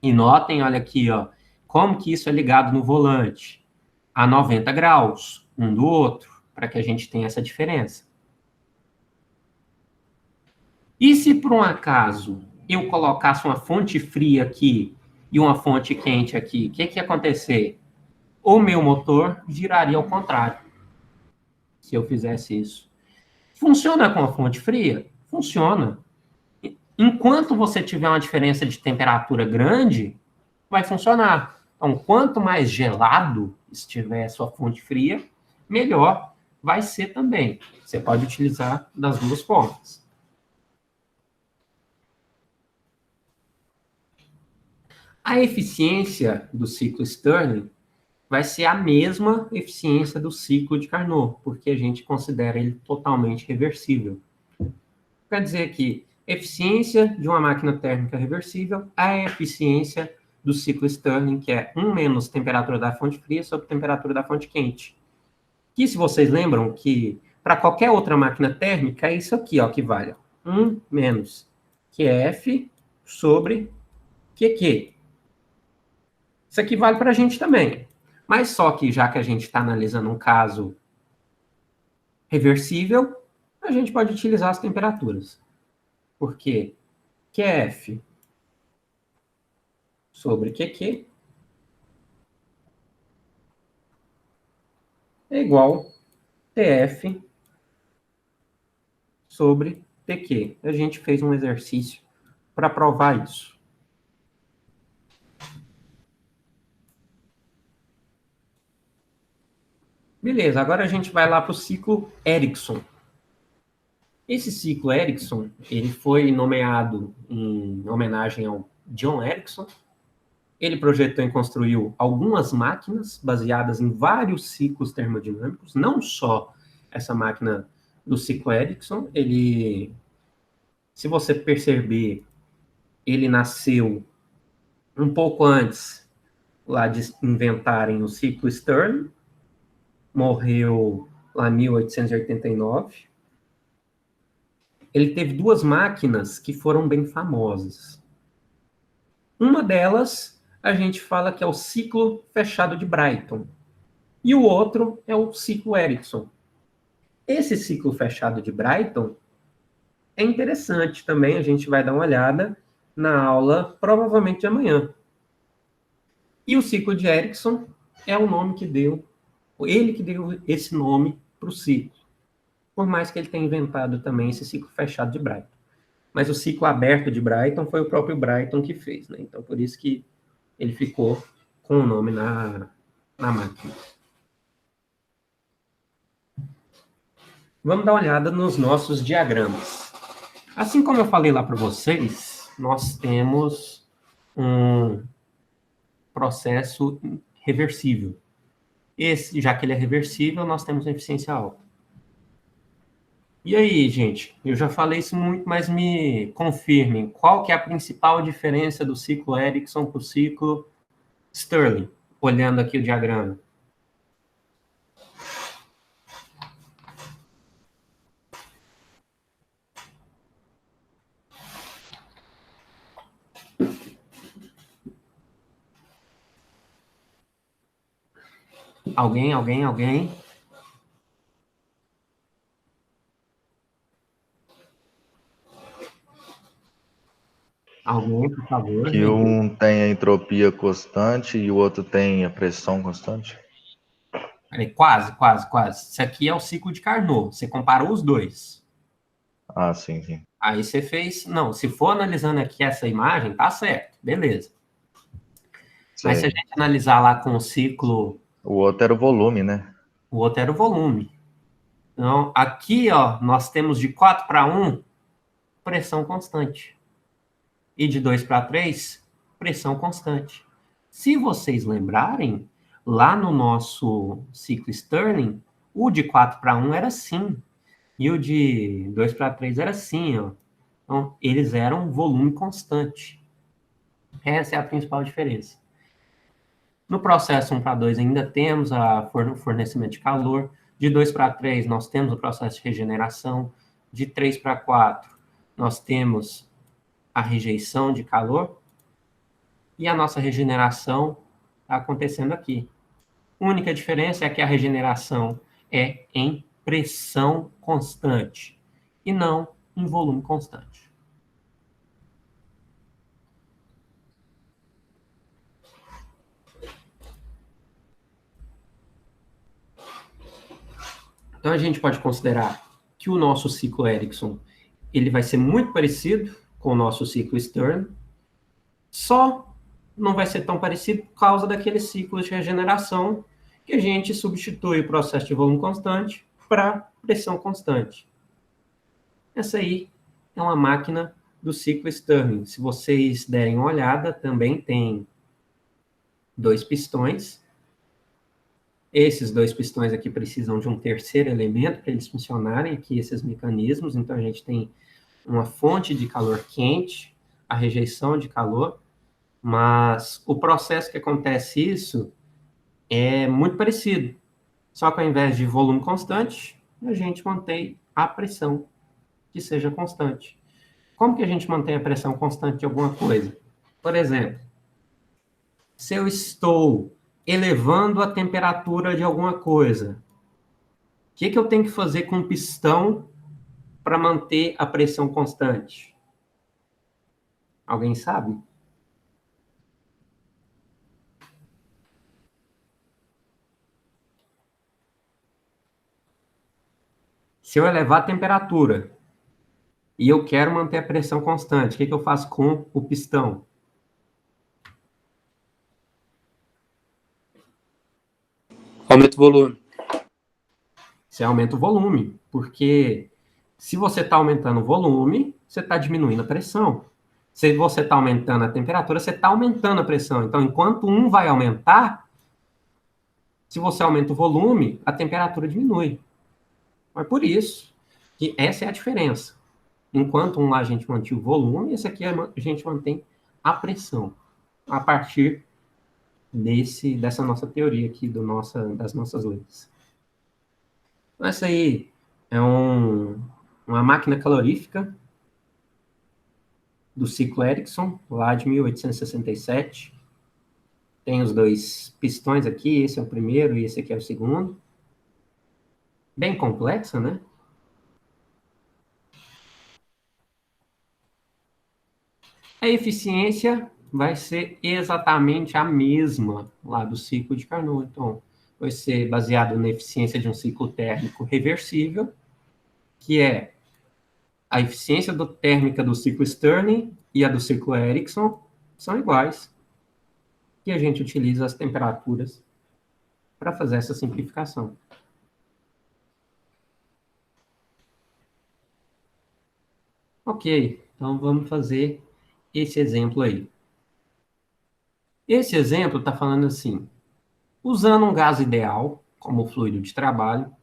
E notem, olha aqui, ó, como que isso é ligado no volante. A 90 graus, um do outro, para que a gente tenha essa diferença. E se, por um acaso, eu colocasse uma fonte fria aqui e uma fonte quente aqui, o que ia acontecer? O meu motor giraria ao contrário, se eu fizesse isso. Funciona com a fonte fria? Funciona. Enquanto você tiver uma diferença de temperatura grande, vai funcionar. Então, quanto mais gelado estiver a sua fonte fria, melhor vai ser também. Você pode utilizar das duas formas. A eficiência do ciclo Stirling vai ser a mesma eficiência do ciclo de Carnot, porque a gente considera ele totalmente reversível. Quer dizer que eficiência de uma máquina térmica reversível é a eficiência do ciclo Stirling, que é 1 menos temperatura da fonte fria sobre temperatura da fonte quente. Que, se vocês lembram, que para qualquer outra máquina térmica é isso aqui, ó, que vale. 1 menos QF sobre QQ. Isso aqui vale para a gente também. Mas só que, já que a gente está analisando um caso reversível, a gente pode utilizar as temperaturas. Porque QF sobre QQ é igual TF sobre TQ. A gente fez um exercício para provar isso. Beleza, agora a gente vai lá para o ciclo Ericsson. Esse ciclo Ericsson, ele foi nomeado em homenagem ao John Ericsson. Ele projetou e construiu algumas máquinas baseadas em vários ciclos termodinâmicos, não só essa máquina do ciclo Ericsson. Ele, se você perceber, ele nasceu um pouco antes lá de inventarem o ciclo Stirling, morreu lá em 1889. Ele teve duas máquinas que foram bem famosas. Uma delas, a gente fala que é o ciclo fechado de Brighton. E o outro é o ciclo Ericsson. Esse ciclo fechado de Brighton é interessante também, a gente vai dar uma olhada na aula, provavelmente de amanhã. E o ciclo de Ericsson é o nome que deu, ele que deu esse nome para o ciclo. Por mais que ele tenha inventado também esse ciclo fechado de Brighton. Mas o ciclo aberto de Brighton foi o próprio Brighton que fez, né? Então, por isso que ele ficou com o nome na máquina. Vamos dar uma olhada nos nossos diagramas. Assim como eu falei lá para vocês, nós temos um processo reversível. Esse, já que ele é reversível, nós temos uma eficiência alta. E aí, gente, eu já falei isso muito, mas me confirmem, qual que é a principal diferença do ciclo Ericsson para o ciclo Stirling, olhando aqui o diagrama? Alguém? Alguém, por favor. Que um tem a entropia constante e o outro tem a pressão constante. Quase. Isso aqui é o ciclo de Carnot. Você comparou os dois. Ah, sim. Aí você fez... Não, se for analisando aqui essa imagem, tá certo. Beleza. Sei. Mas se a gente analisar lá com o ciclo... O outro era o volume, né? O outro era o volume. Então, aqui, ó, nós temos de 4 para 1, pressão constante. E de 2 para 3, pressão constante. Se vocês lembrarem, lá no nosso ciclo Stirling, o de 4 para 1 era assim. E o de 2 para 3 era assim, ó. Então, eles eram volume constante. Essa é a principal diferença. No processo 1 para 2 ainda temos o fornecimento de calor. De 2 para 3 nós temos o processo de regeneração. De 3 para 4 nós temos a rejeição de calor. E a nossa regeneração está acontecendo aqui. A única diferença é que a regeneração é em pressão constante e não em volume constante. Então, a gente pode considerar que o nosso ciclo Ericsson ele vai ser muito parecido com o nosso ciclo Stirling, só não vai ser tão parecido por causa daqueles ciclos de regeneração que a gente substitui o processo de volume constante para pressão constante. Essa aí é uma máquina do ciclo Stirling. Se vocês derem uma olhada, também tem 2 pistões. Esses 2 pistões aqui precisam de um terceiro elemento para eles funcionarem aqui, esses mecanismos. Então, a gente tem uma fonte de calor quente, a rejeição de calor, mas o processo que acontece isso é muito parecido. Só que ao invés de volume constante, a gente mantém a pressão que seja constante. Como que a gente mantém a pressão constante de alguma coisa? Por exemplo, se eu estou elevando a temperatura de alguma coisa, o que eu tenho que fazer com o pistão para manter a pressão constante? Alguém sabe? Se eu elevar a temperatura e eu quero manter a pressão constante, o que eu faço com o pistão? Aumenta o volume. Você aumenta o volume, porque se você está aumentando o volume, você está diminuindo a pressão. Se você está aumentando a temperatura, você está aumentando a pressão. Então, enquanto um vai aumentar, se você aumenta o volume, a temperatura diminui. Mas por isso que essa é a diferença. Enquanto um lá a gente mantém o volume, esse aqui a gente mantém a pressão. A partir dessa nossa teoria aqui, das nossas leis. Então, essa aí é uma máquina calorífica do ciclo Ericsson, lá de 1867. Tem os dois pistões aqui, esse é o primeiro e esse aqui é o segundo. Bem complexa, né? A eficiência vai ser exatamente a mesma lá do ciclo de Carnot. Então, vai ser baseado na eficiência de um ciclo térmico reversível, que é a eficiência térmica do ciclo Stirling e a do ciclo Ericsson são iguais. E a gente utiliza as temperaturas para fazer essa simplificação. Ok, então vamos fazer esse exemplo aí. Esse exemplo está falando assim: usando um gás ideal como fluido de trabalho,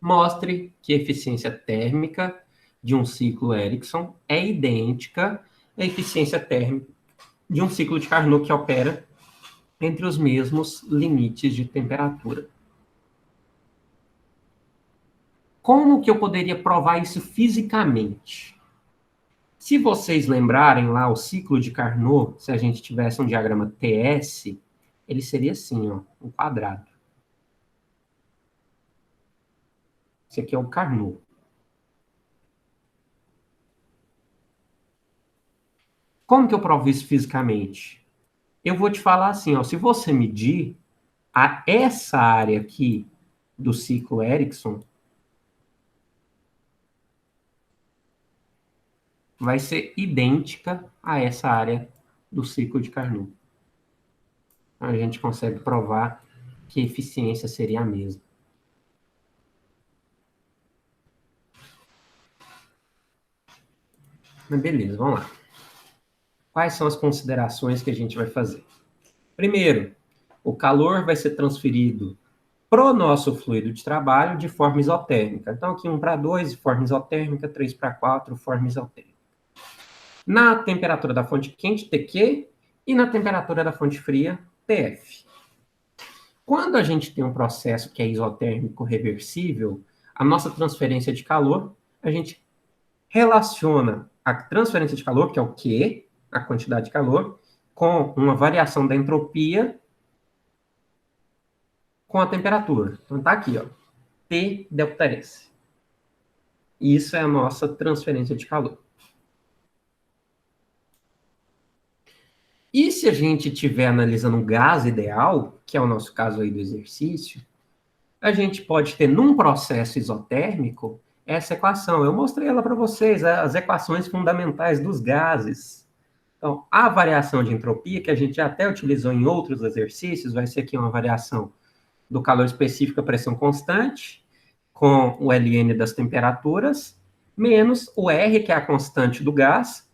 mostre que a eficiência térmica de um ciclo Ericsson é idêntica à eficiência térmica de um ciclo de Carnot que opera entre os mesmos limites de temperatura. Como que eu poderia provar isso fisicamente? Se vocês lembrarem lá o ciclo de Carnot, se a gente tivesse um diagrama TS, ele seria assim, ó, um quadrado. Esse aqui é o Carnot. Como que eu provo isso fisicamente? Eu vou te falar assim, ó, se você medir essa área aqui do ciclo Ericsson, vai ser idêntica a essa área do ciclo de Carnot. A gente consegue provar que a eficiência seria a mesma. Mas beleza, vamos lá. Quais são as considerações que a gente vai fazer? Primeiro, o calor vai ser transferido para o nosso fluido de trabalho de forma isotérmica. Então, aqui 1:2, forma isotérmica, 3:4, forma isotérmica. Na temperatura da fonte quente, TQ, e na temperatura da fonte fria, TF. Quando a gente tem um processo que é isotérmico reversível, a nossa transferência de calor, a gente relaciona a transferência de calor, que é o Q, a quantidade de calor, com uma variação da entropia com a temperatura. Então tá aqui, ó, T delta S. Isso é a nossa transferência de calor. E se a gente estiver analisando um gás ideal, que é o nosso caso aí do exercício, a gente pode ter num processo isotérmico essa equação. Eu mostrei ela para vocês, as equações fundamentais dos gases. Então, a variação de entropia, que a gente já até utilizou em outros exercícios, vai ser aqui uma variação do calor específico à pressão constante, com o Ln das temperaturas, menos o R, que é a constante do gás,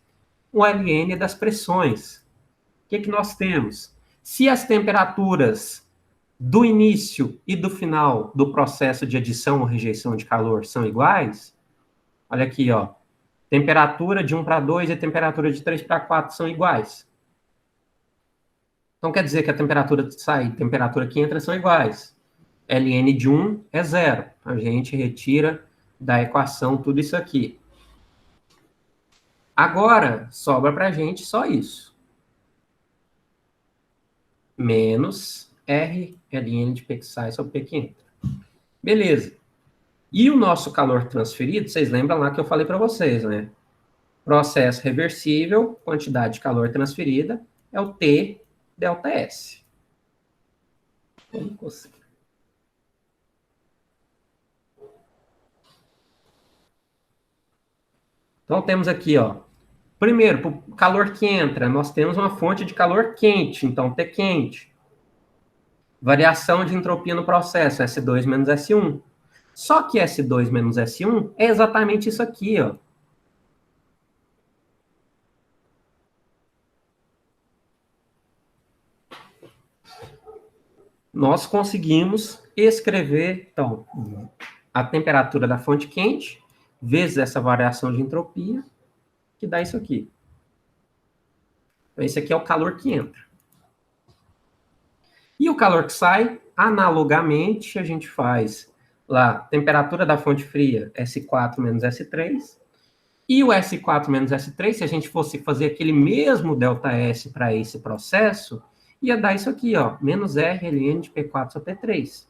o Ln das pressões. O que nós temos? Se as temperaturas do início e do final do processo de adição ou rejeição de calor são iguais, olha aqui, ó, temperatura de 1:2 e temperatura de 3:4 são iguais. Então quer dizer que a temperatura que sai e a temperatura que entra são iguais. Ln de 1 é 0. A gente retira da equação tudo isso aqui. Agora, sobra para a gente só isso. Menos R, Ln de P que sai sobre P que entra. Beleza. E o nosso calor transferido, vocês lembram lá que eu falei para vocês, né? Processo reversível, quantidade de calor transferida, é o T delta S. Então temos aqui, ó. Primeiro, para o calor que entra, nós temos uma fonte de calor quente, então T quente. Variação de entropia no processo, S2 menos S1. Só que S2 menos S1 é exatamente isso aqui, ó. Nós conseguimos escrever, então, a temperatura da fonte quente vezes essa variação de entropia, que dá isso aqui. Então, esse aqui é o calor que entra. E o calor que sai, analogamente, a gente faz lá, temperatura da fonte fria, S4 menos S3, e o S4 menos S3, se a gente fosse fazer aquele mesmo ΔS para esse processo, ia dar isso aqui, ó, menos R ln de P4 sobre P3.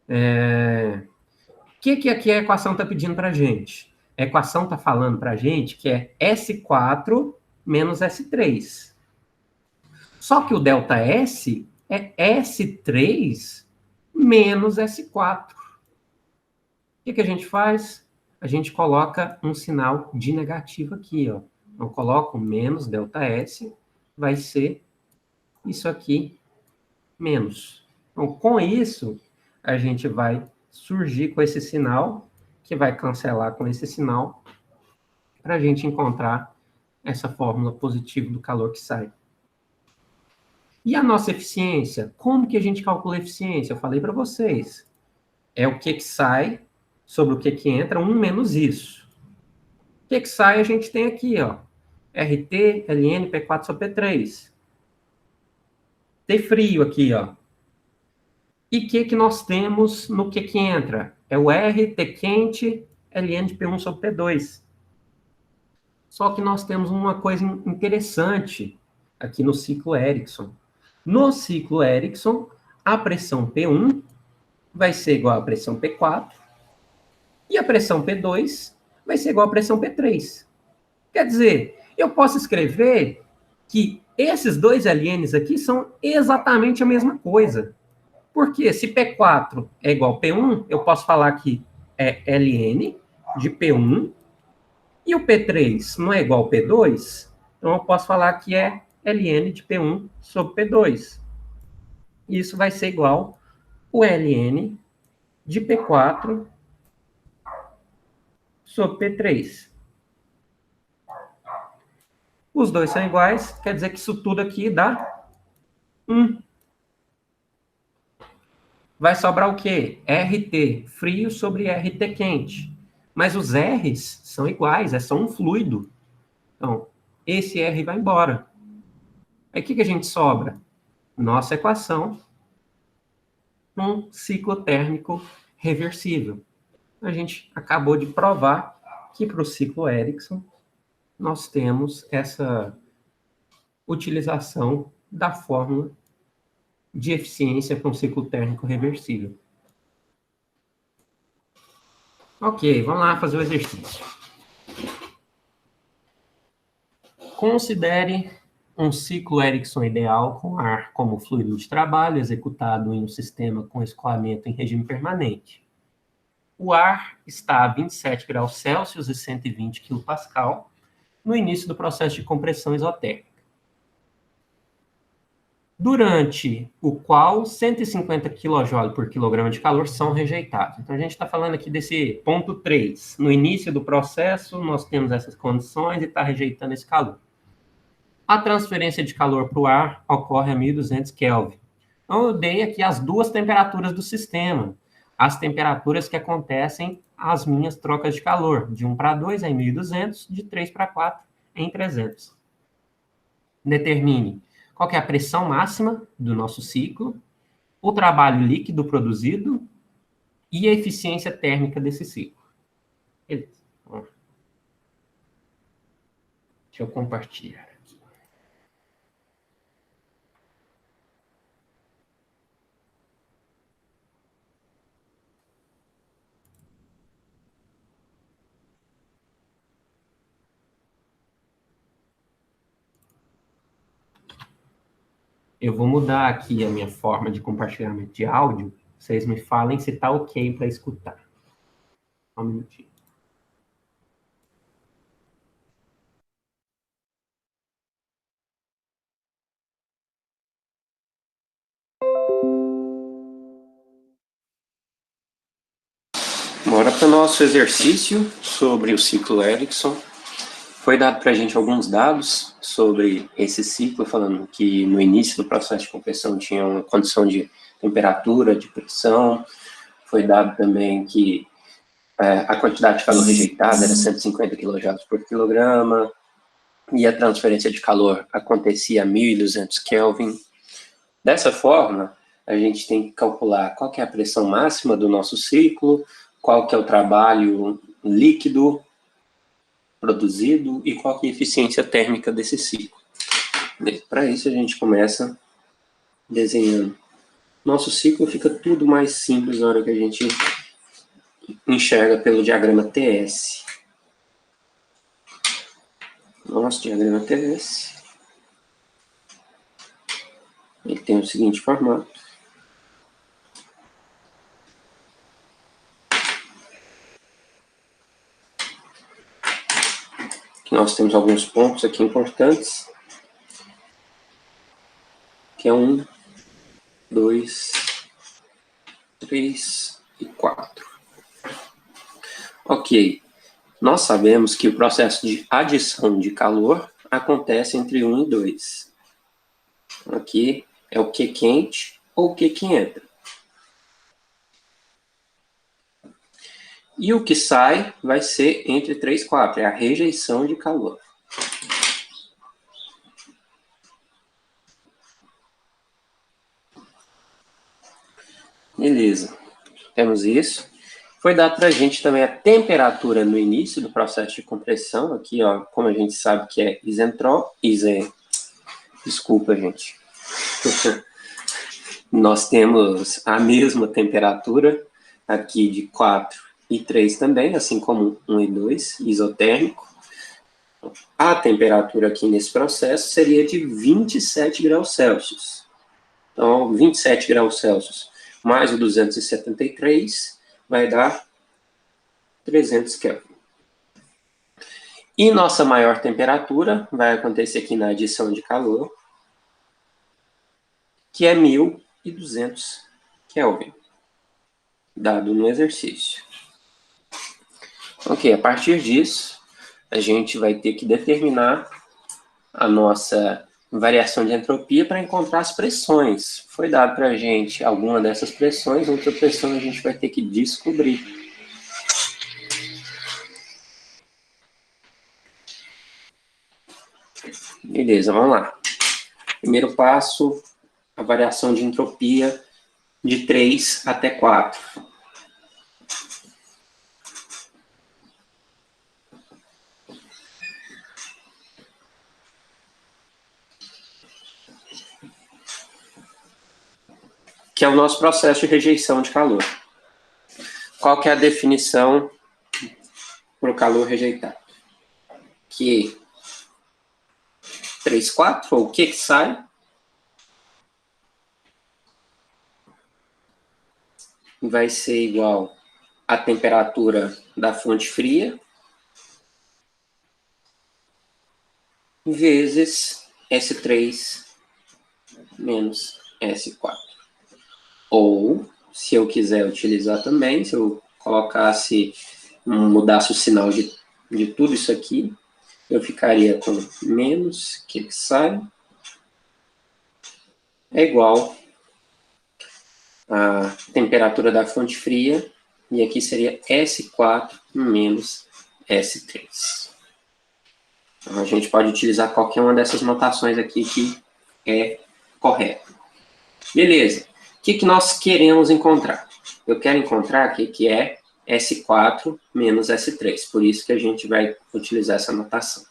O que aqui a equação está pedindo para a gente? A equação está falando para a gente que é S4 menos S3. Só que o ΔS é S3 menos S4. O que a gente faz? A gente coloca um sinal de negativo aqui, ó. Então, coloco menos ΔS, vai ser isso aqui, menos. Então, com isso, a gente vai surgir com esse sinal, que vai cancelar com esse sinal, para a gente encontrar essa fórmula positiva do calor que sai. E a nossa eficiência? Como que a gente calcula a eficiência? Eu falei para vocês. É o que sai sobre o que entra, 1 menos isso. O que sai a gente tem aqui, ó. RT, ln, P4 sobre P3. T frio aqui, ó. E o que nós temos no que entra? É o R, T quente, ln de P1 sobre P2. Só que nós temos uma coisa interessante aqui no ciclo Erickson. No ciclo Erickson, a pressão P1 vai ser igual à pressão P4 e a pressão P2 vai ser igual à pressão P3. Quer dizer, eu posso escrever que esses dois LNs aqui são exatamente a mesma coisa. Porque se P4 é igual a P1, eu posso falar que é LN de P1 e o P3 não é igual ao P2, então eu posso falar que é ln de P1 sobre P2. Isso vai ser igual o ln de P4 sobre P3. Os dois são iguais, quer dizer que isso tudo aqui dá 1. Vai sobrar o quê? RT frio sobre RT quente. Mas os R's são iguais, é só um fluido. Então, esse R vai embora. Aí o que a gente sobra? Nossa equação, um ciclo térmico reversível. A gente acabou de provar que para o ciclo Erickson nós temos essa utilização da fórmula de eficiência para um ciclo térmico reversível. Ok, vamos lá fazer o exercício. Considere um ciclo Erickson ideal com ar como fluido de trabalho executado em um sistema com escoamento em regime permanente. O ar está a 27 graus Celsius e 120 kPa no início do processo de compressão isotérmica, durante o qual 150 kJ por quilograma de calor são rejeitados. Então, a gente está falando aqui desse ponto 3. No início do processo, nós temos essas condições e está rejeitando esse calor. A transferência de calor para o ar ocorre a 1.200 Kelvin. Então, eu dei aqui as duas temperaturas do sistema. As temperaturas que acontecem as minhas trocas de calor. De 1 para 2 é em 1.200, de 3 para 4 é em 300. Determine qual que é a pressão máxima do nosso ciclo, o trabalho líquido produzido e a eficiência térmica desse ciclo. Beleza. Deixa eu compartilhar. Eu vou mudar aqui a minha forma de compartilhamento de áudio. Vocês me falem se está ok para escutar. Só um minutinho. Bora para o nosso exercício sobre o ciclo Erickson. Foi dado para a gente alguns dados sobre esse ciclo, falando que no início do processo de compressão tinha uma condição de temperatura, de pressão. Foi dado também que a quantidade de calor rejeitada era 150 kJ por quilograma, e a transferência de calor acontecia a 1.200 Kelvin. Dessa forma, a gente tem que calcular qual que é a pressão máxima do nosso ciclo, qual que é o trabalho líquido produzido e qual que é a eficiência térmica desse ciclo. Para isso, a gente começa desenhando. Nosso ciclo fica tudo mais simples na hora que a gente enxerga pelo diagrama TS. Nosso diagrama TS. Ele tem o seguinte formato. Nós temos alguns pontos aqui importantes, que é 1, 2, 3 e 4. Ok, nós sabemos que o processo de adição de calor acontece entre 1 e 2. Aqui é o Q quente ou o Q que entra. E o que sai vai ser entre 3 e 4, é a rejeição de calor. Beleza, temos isso. Foi dado para a gente também a temperatura no início do processo de compressão. Aqui, ó, como a gente sabe que é desculpa, gente. Nós temos a mesma temperatura aqui de 4 e 3 também, assim como 1 e 2, isotérmico. A temperatura aqui nesse processo seria de 27 graus Celsius. Então, 27 graus Celsius mais o 273 vai dar 300 Kelvin. E nossa maior temperatura vai acontecer aqui na adição de calor, que é 1.200 Kelvin, dado no exercício. Ok, a partir disso, a gente vai ter que determinar a nossa variação de entropia para encontrar as pressões. Foi dado para a gente alguma dessas pressões, outra pressão a gente vai ter que descobrir. Beleza, vamos lá. Primeiro passo, a variação de entropia de 3 até 4. Que é o nosso processo de rejeição de calor. Qual que é a definição para o calor rejeitado? Que 3, 4, ou o que sai, vai ser igual à temperatura da fonte fria vezes S3 menos S4. Ou, se eu quiser utilizar também, se eu mudasse o sinal de tudo isso aqui, eu ficaria com menos que sai é igual à temperatura da fonte fria, e aqui seria S4 menos S3. Então, a gente pode utilizar qualquer uma dessas notações aqui que é correta. Beleza. O que nós queremos encontrar? Eu quero encontrar aqui que é S4 menos S3, por isso que a gente vai utilizar essa notação.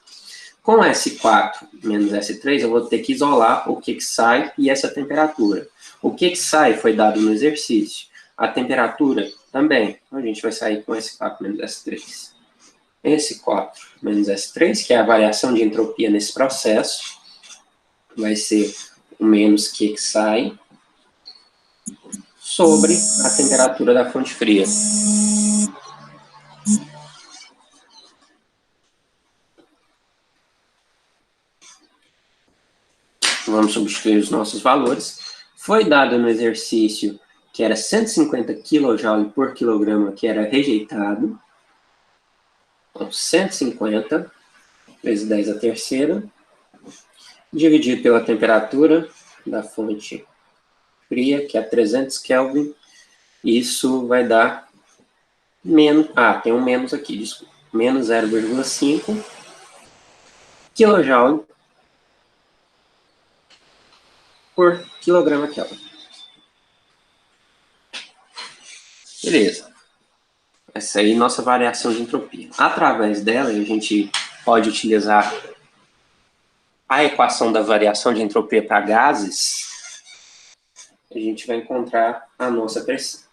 Com S4 menos S3, eu vou ter que isolar o que sai e essa temperatura. O que sai foi dado no exercício. A temperatura também. Então, a gente vai sair com S4 menos S3. S4 menos S3, que é a variação de entropia nesse processo, vai ser o menos que sai sobre a temperatura da fonte fria. Vamos substituir os nossos valores. Foi dado no exercício que era 150 kJ por quilograma, que era rejeitado. Então, 150 vezes 10 a terceira, dividido pela temperatura da fonte fria, que é 300 Kelvin. Isso vai dar menos... tem um menos aqui, desculpa. Menos 0,5 kJ por quilograma Kelvin. Beleza. Essa aí é nossa variação de entropia. Através dela, a gente pode utilizar a equação da variação de entropia para gases. A gente vai encontrar a nossa pressão.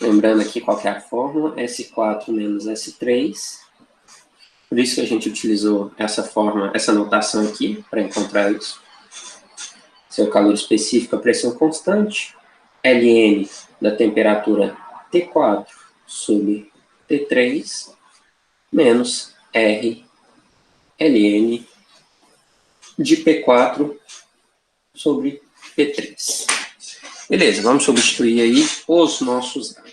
Lembrando aqui qual que é a fórmula, S4 menos S3. Por isso que a gente utilizou essa forma, essa notação aqui, para encontrar isso. Seu calor específico, a pressão constante. Ln da temperatura T4 sobre T3, menos R Ln de P4 sobre P3. Beleza, vamos substituir aí os nossos dados.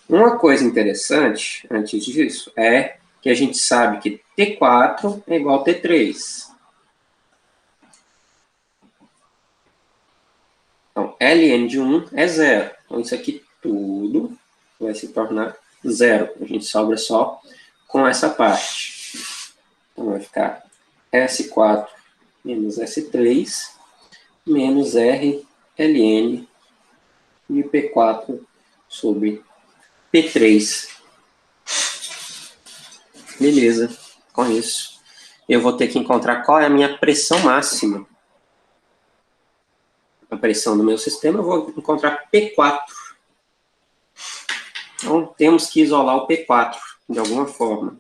Uma coisa interessante, antes disso, é que a gente sabe que T4 é igual a T3. Então, Ln de 1 é 0. Então, isso aqui tudo vai se tornar 0. A gente sobra só com essa parte. Então, vai ficar S4 menos S3 menos R Ln de P4 sobre P3. Beleza. Com isso, eu vou ter que encontrar qual é a minha pressão máxima. A pressão do meu sistema, eu vou encontrar P4. Então, temos que isolar o P4 de alguma forma.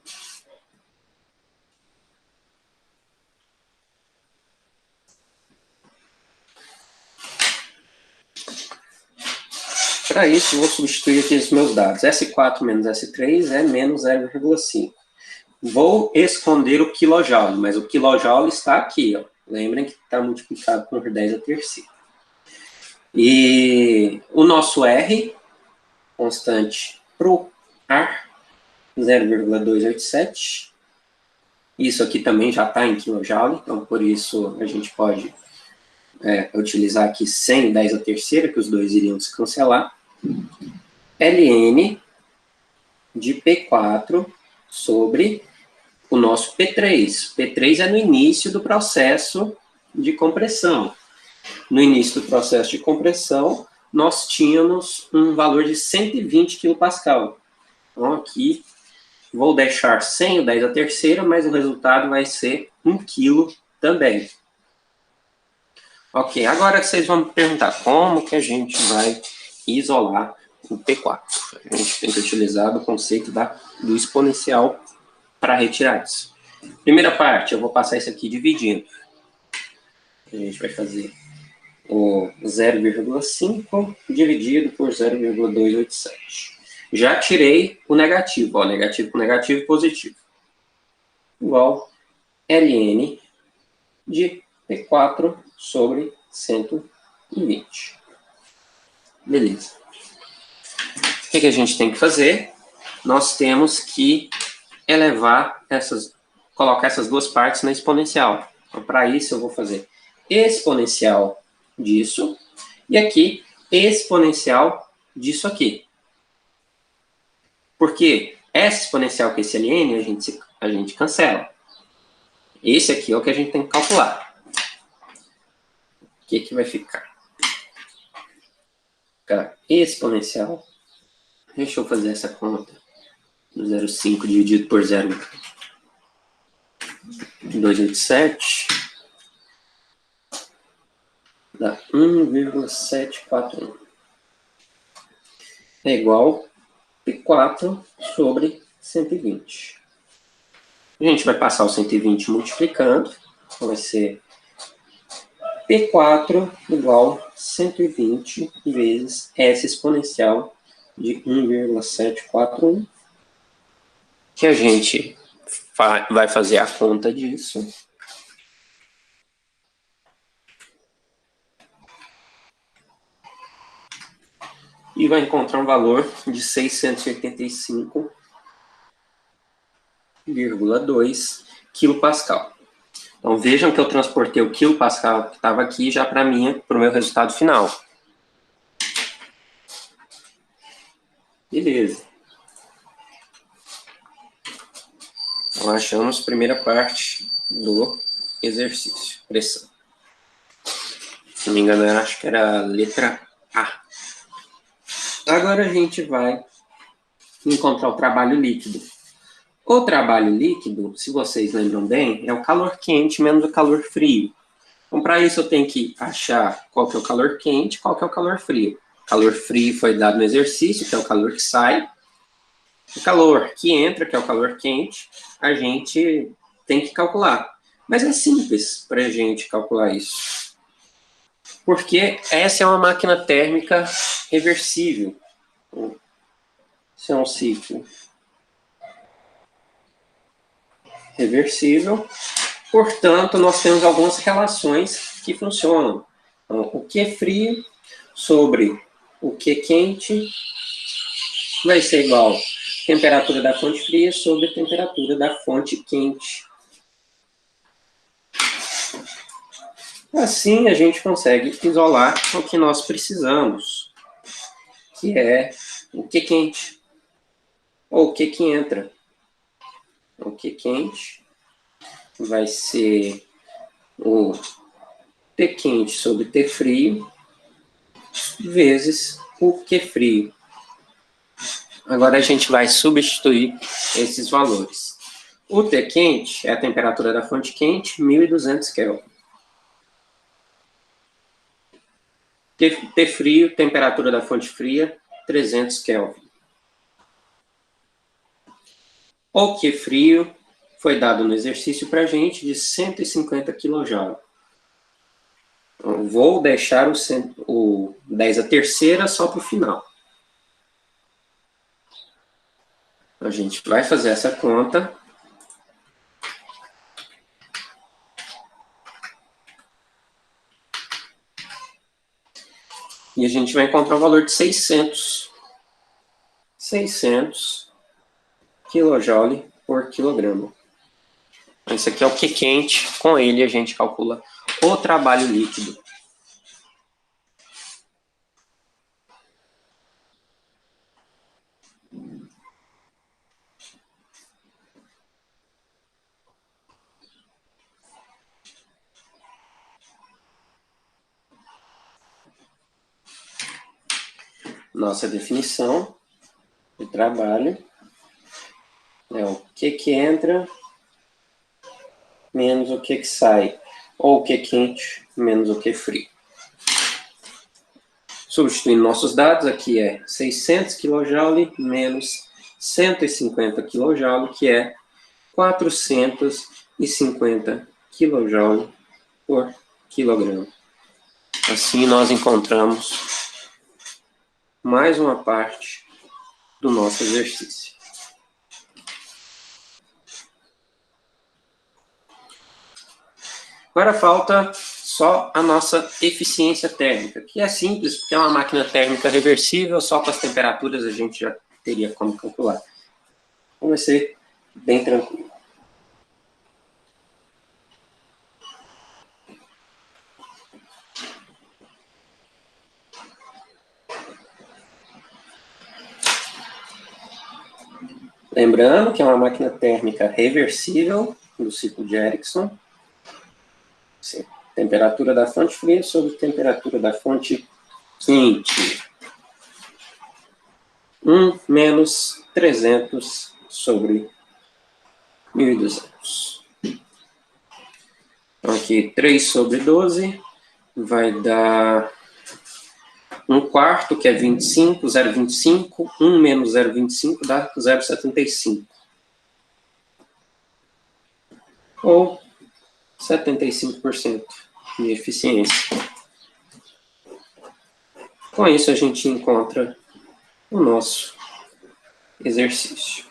Para isso, vou substituir aqui os meus dados. S4 menos S3 é menos 0,5. Vou esconder o quilojoule, mas o quilojoule está aqui. Ó. Lembrem que está multiplicado por 10 a terceira. E o nosso R, constante para o ar, 0,287. Isso aqui também já está em quilojoule, então por isso a gente pode utilizar aqui 100 10 a terceira, que os dois iriam se cancelar. Ln de P4 sobre o nosso P3. P3 é no início do processo de compressão. No início do processo de compressão, nós tínhamos um valor de 120 kPa. Então, aqui, vou deixar 100 o 10 a terceira, mas o resultado vai ser 1 kg também. Ok, agora vocês vão me perguntar como que a gente vai isolar o P4. A gente tem que utilizar o conceito do exponencial para retirar isso. Primeira parte, eu vou passar isso aqui dividindo. A gente vai fazer o 0,5 dividido por 0,287. Já tirei o negativo, ó, negativo com negativo, positivo. Igual Ln de P4 sobre 120. Beleza. O que a gente tem que fazer? Nós temos que colocar essas duas partes na exponencial. Então, para isso, eu vou fazer exponencial disso, e aqui, exponencial disso aqui. Porque essa exponencial com esse ln, a gente cancela. Esse aqui é o que a gente tem que calcular. O que vai ficar? Ficar exponencial. Deixa eu fazer essa conta. 0,5 dividido por 0,287 dá 1,741. É igual P4 sobre 120. A gente vai passar o 120 multiplicando. Então vai ser P4 igual a 120 vezes S exponencial de 1,741, que a gente vai fazer a conta disso. E vai encontrar um valor de 685,2 kPa. Então vejam que eu transportei o kPa que estava aqui já para o meu resultado final. Beleza. Então achamos a primeira parte do exercício. Pressão. Se não me engano, eu acho que era a letra A. Agora a gente vai encontrar o trabalho líquido. O trabalho líquido, se vocês lembram bem, é o calor quente menos o calor frio. Então, para isso, eu tenho que achar qual que é o calor quente e qual que é o calor frio. O calor frio foi dado no exercício, que é o calor que sai. O calor que entra, que é o calor quente, a gente tem que calcular. Mas é simples para a gente calcular isso. Porque essa é uma máquina térmica reversível. Esse é um ciclo reversível. Portanto, nós temos algumas relações que funcionam. Então, o que é frio sobre o que é quente vai ser igual a temperatura da fonte fria sobre a temperatura da fonte quente. Assim, a gente consegue isolar o que nós precisamos, que é o que é quente, ou o que que entra. O que é quente vai ser o T quente sobre T frio, vezes o Q frio. Agora a gente vai substituir esses valores. O T quente é a temperatura da fonte quente, 1200 Kelvin. T frio, temperatura da fonte fria, 300 Kelvin. O Q frio foi dado no exercício para a gente de 150 kJ. Então, vou deixar o 10 a terceira só para o final. A gente vai fazer essa conta. E a gente vai encontrar o valor de 600 kJ por quilograma. Esse aqui é o que quente. Com ele a gente calcula o trabalho líquido. Nossa definição de trabalho é o que entra menos o que sai, ou o que quente menos o que frio. Substituindo nossos dados, aqui é 600 kJ menos 150 kJ, que é 450 kJ por quilograma. Assim nós encontramos mais uma parte do nosso exercício. Agora falta só a nossa eficiência térmica, que é simples, porque é uma máquina térmica reversível, só com as temperaturas a gente já teria como calcular. Então vai ser bem tranquilo. Lembrando que é uma máquina térmica reversível do ciclo de Ericsson. Sim. Temperatura da fonte fria sobre temperatura da fonte quente. 1 menos 300 sobre 1200. Então aqui 3 sobre 12 vai dar 1/4, que é 25, 0,25. 1 menos 0,25 dá 0,75. Ou 75%. e eficiência. Com isso, a gente encontra o nosso exercício.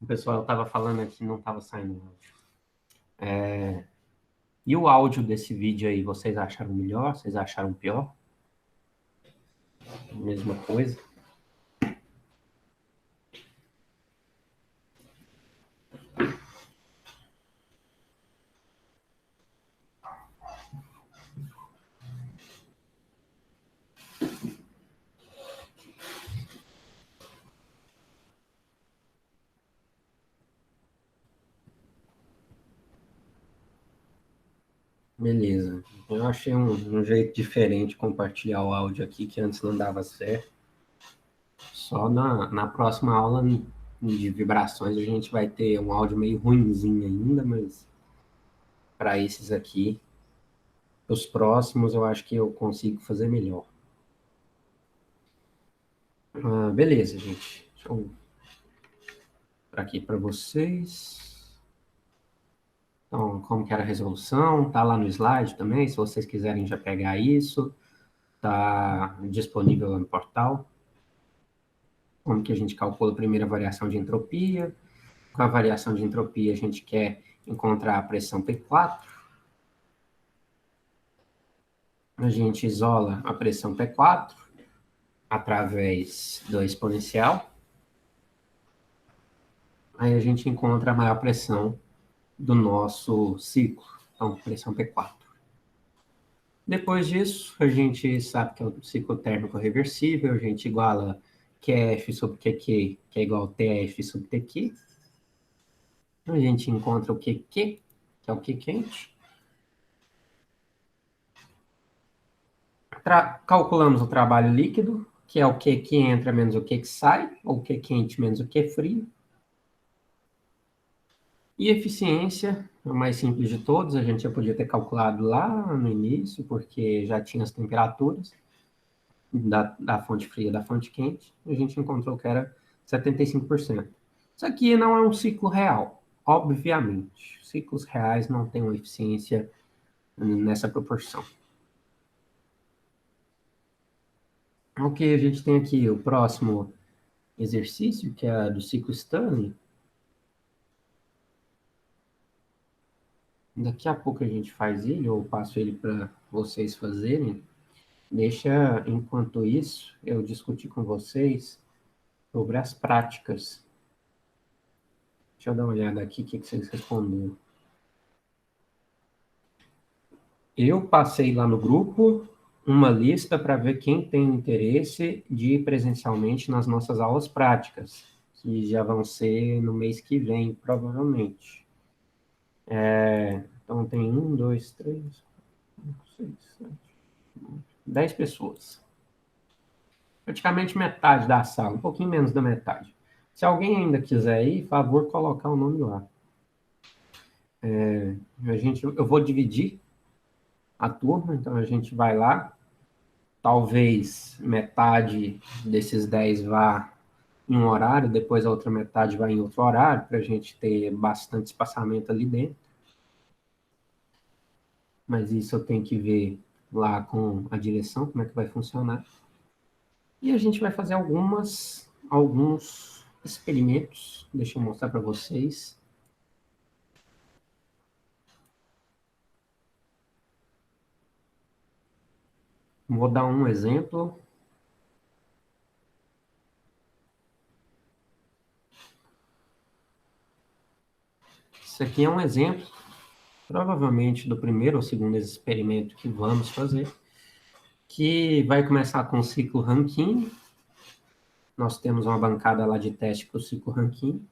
O pessoal estava falando aqui, não estava saindo áudio. E o áudio desse vídeo aí, vocês acharam melhor? Vocês acharam pior? Mesma coisa? Beleza. Eu achei um jeito diferente de compartilhar o áudio aqui, que antes não dava certo. Só na próxima aula de vibrações a gente vai ter um áudio meio ruinzinho ainda, mas para esses aqui, os próximos eu acho que eu consigo fazer melhor. Beleza, gente. Deixa eu aqui para vocês. Então, como que era a resolução? Tá lá no slide também, se vocês quiserem já pegar isso. Tá disponível no portal. Como que a gente calcula a primeira variação de entropia? Com a variação de entropia, a gente quer encontrar a pressão P4. A gente isola a pressão P4 através do exponencial. Aí a gente encontra a maior pressão do nosso ciclo, então pressão P4. Depois disso, a gente sabe que é um ciclo térmico reversível, a gente iguala QF sobre QQ, que é igual a TF sobre TQ. A gente encontra o QQ, que é o Q quente. Calculamos o trabalho líquido, que é o Q que entra menos o Q que sai, ou o Q quente menos o Q frio. E eficiência, o mais simples de todos, a gente já podia ter calculado lá no início, porque já tinha as temperaturas da fonte fria e da fonte quente, a gente encontrou que era 75%. Isso aqui não é um ciclo real, obviamente. Ciclos reais não têm uma eficiência nessa proporção. Ok, a gente tem aqui o próximo exercício, que é do ciclo Stirling. Daqui a pouco a gente faz ele, ou passo ele para vocês fazerem. Deixa, enquanto isso, eu discutir com vocês sobre as práticas. Deixa eu dar uma olhada aqui, o que vocês responderam. Eu passei lá no grupo uma lista para ver quem tem interesse de ir presencialmente nas nossas aulas práticas, que já vão ser no mês que vem, provavelmente. Então, tem 1, 2, 3, 5, 6, 7, 10 pessoas. Praticamente metade da sala, um pouquinho menos da metade. Se alguém ainda quiser ir, favor colocar o nome lá. Eu vou dividir a turma, então a gente vai lá. Talvez metade desses 10 vá em um horário, depois a outra metade vai em outro horário, para a gente ter bastante espaçamento ali dentro. Mas isso eu tenho que ver lá com a direção, como é que vai funcionar. E a gente vai fazer alguns experimentos. Deixa eu mostrar para vocês. Vou dar um exemplo. Isso aqui é um exemplo provavelmente do primeiro ou segundo experimento que vamos fazer, que vai começar com o ciclo Rankine. Nós temos uma bancada lá de teste para o ciclo Rankine.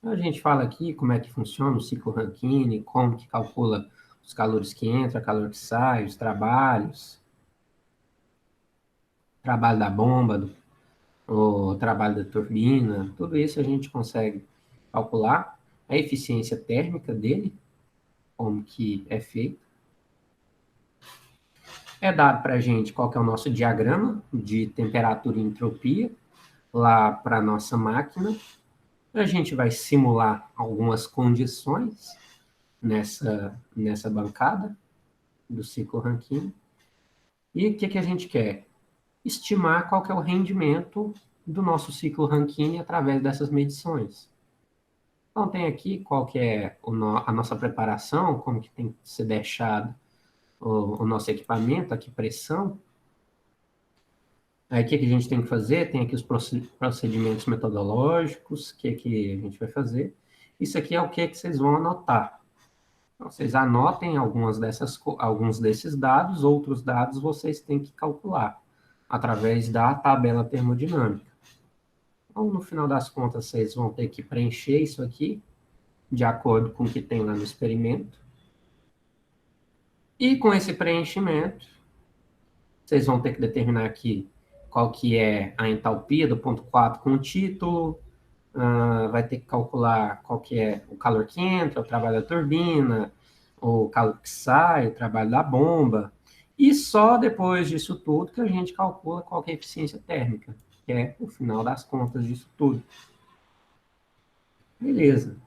A gente fala aqui como é que funciona o ciclo Rankine, como que calcula os calores que entram, calor que sai, os trabalhos, trabalho da bomba, o trabalho da turbina, tudo isso a gente consegue calcular. A eficiência térmica dele, como que é feito. É dado para a gente qual que é o nosso diagrama de temperatura e entropia lá para a nossa máquina. A gente vai simular algumas condições nessa bancada do ciclo Rankine. E o que a gente quer? Estimar qual que é o rendimento do nosso ciclo Rankine através dessas medições. Então, tem aqui qual que é a nossa preparação, como que tem que ser deixado o nosso equipamento, aqui pressão. Aí, o que a gente tem que fazer? Tem aqui os procedimentos metodológicos, o que a gente vai fazer. Isso aqui é o que vocês vão anotar. Então, vocês anotem alguns desses dados, outros dados vocês têm que calcular através da tabela termodinâmica. Então, no final das contas, vocês vão ter que preencher isso aqui, de acordo com o que tem lá no experimento. E com esse preenchimento, vocês vão ter que determinar aqui qual que é a entalpia do ponto 4 com o título, vai ter que calcular qual que é o calor que entra, o trabalho da turbina, o calor que sai, o trabalho da bomba. E só depois disso tudo que a gente calcula qual que é a eficiência térmica, que é o final das contas disso tudo. Beleza.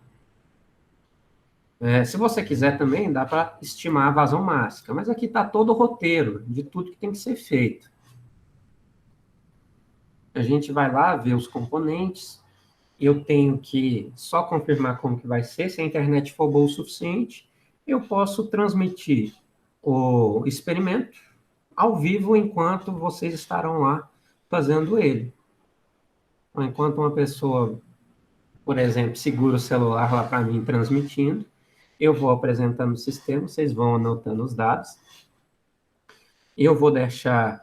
Se você quiser também, dá para estimar a vazão máxima, mas aqui está todo o roteiro de tudo que tem que ser feito. A gente vai lá ver os componentes, eu tenho que só confirmar como que vai ser, se a internet for boa o suficiente, eu posso transmitir o experimento ao vivo enquanto vocês estarão lá fazendo ele. Ou enquanto uma pessoa, por exemplo, segura o celular lá para mim transmitindo, eu vou apresentando o sistema, vocês vão anotando os dados. Eu vou deixar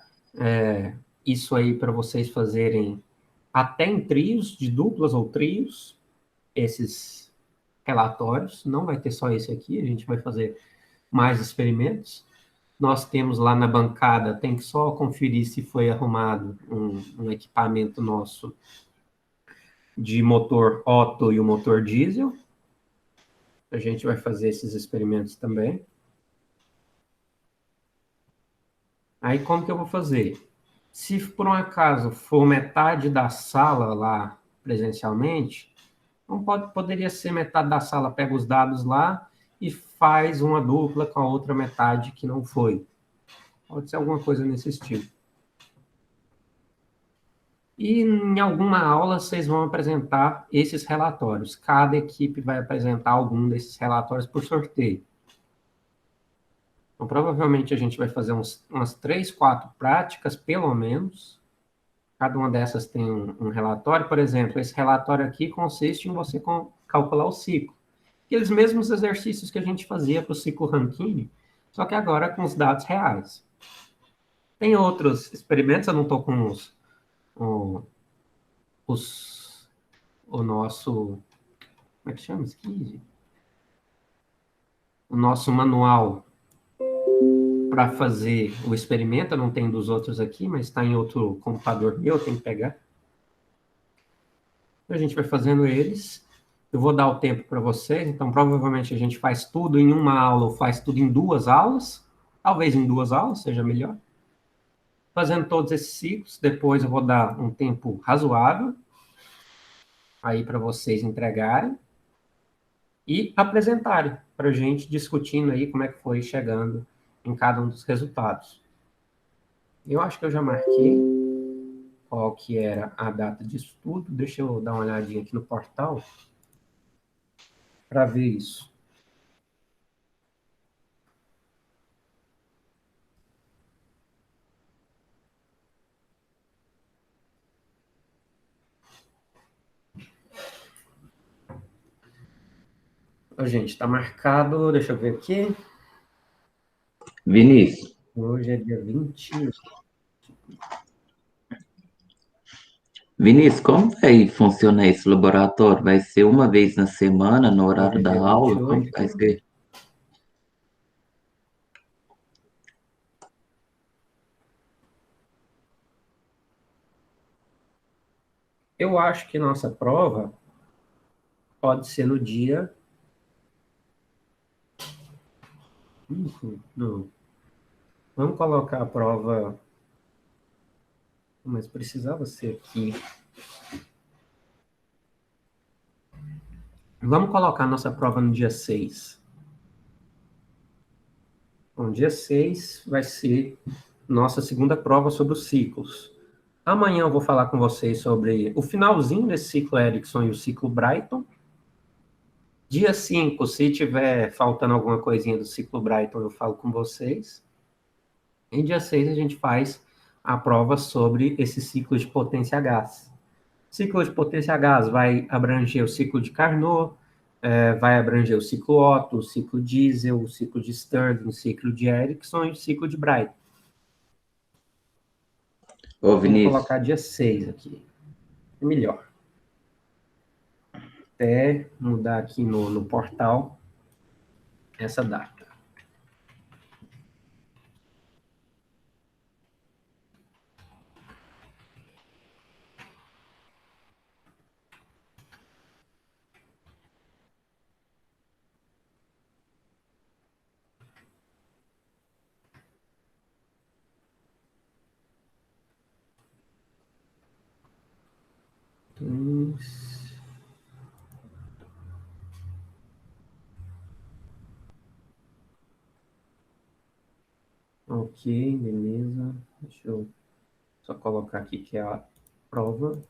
isso aí para vocês fazerem até em trios, de duplas ou trios, esses relatórios. Não vai ter só esse aqui, a gente vai fazer mais experimentos. Nós temos lá na bancada, tem que só conferir se foi arrumado um equipamento nosso de motor Otto e o motor diesel. A gente vai fazer esses experimentos também. Aí, como que eu vou fazer? Se por um acaso for metade da sala lá presencialmente, não poderia ser metade da sala pega os dados lá e faz uma dupla com a outra metade que não foi. Pode ser alguma coisa nesse estilo. E em alguma aula vocês vão apresentar esses relatórios. Cada equipe vai apresentar algum desses relatórios por sorteio. Então, provavelmente a gente vai fazer umas 3, 4 práticas, pelo menos. Cada uma dessas tem um relatório. Por exemplo, esse relatório aqui consiste em você calcular o ciclo. Aqueles mesmos exercícios que a gente fazia para o ciclo Rankine, só que agora com os dados reais. Tem outros experimentos, eu não estou com o nosso... Como é que chama isso aqui? O nosso manual para fazer o experimento, eu não tenho dos outros aqui, mas está em outro computador meu, eu tenho que pegar. A gente vai fazendo eles. Eu vou dar o tempo para vocês, então provavelmente a gente faz tudo em uma aula ou faz tudo em 2 aulas. Talvez em 2 aulas seja melhor. Fazendo todos esses ciclos, depois eu vou dar um tempo razoável aí para vocês entregarem e apresentarem para a gente, discutindo aí como é que foi chegando em cada um dos resultados. Eu acho que eu já marquei qual que era a data disso tudo. Deixa eu dar uma olhadinha aqui no portal para ver isso. Ô, gente, está marcado, deixa eu ver aqui. Vinícius, Hoje é dia 20. Vinícius, como vai funcionar esse laboratório? Vai ser uma vez na semana, no Hoje horário é da dia aula? Como que 28. vai ser? Eu acho que nossa prova pode ser no dia. Não. Vamos colocar a prova. Mas precisava ser aqui. Vamos colocar a nossa prova no dia 6. Bom, dia 6 vai ser nossa segunda prova sobre os ciclos. Amanhã eu vou falar com vocês sobre o finalzinho desse ciclo Erickson e o ciclo Brighton. Dia 5, se tiver faltando alguma coisinha do ciclo Brighton, eu falo com vocês. Em dia 6, a gente faz a prova sobre esse ciclo de potência a gás. Ciclo de potência a gás vai abranger o ciclo de Carnot, vai abranger o ciclo Otto, o ciclo Diesel, o ciclo de Stirling, o ciclo de Erickson e o ciclo de Bright. Ô, Vamos Vinícius, colocar dia 6 aqui. É melhor. Até mudar aqui no portal essa data. Ok, beleza. Deixa eu só colocar aqui que é a prova.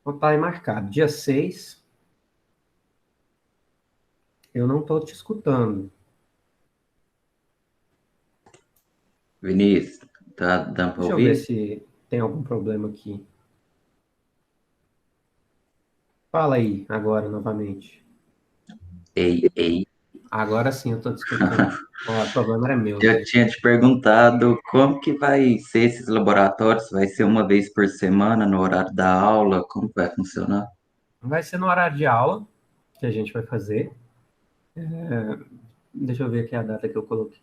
Vou estar aí marcado. Dia 6. Eu não estou te escutando. Vinícius, tá dando para Deixa eu ver ouvir? se tem algum problema aqui. Fala aí agora novamente. Ei, ei. Agora sim eu estou te escutando. Ó, o problema era meu, Eu velho. tinha te perguntado como que vai ser esses laboratórios? Vai ser uma vez por semana no horário da aula? Como que vai funcionar? Vai ser no horário de aula que a gente vai fazer. Deixa eu ver aqui a data que eu coloquei.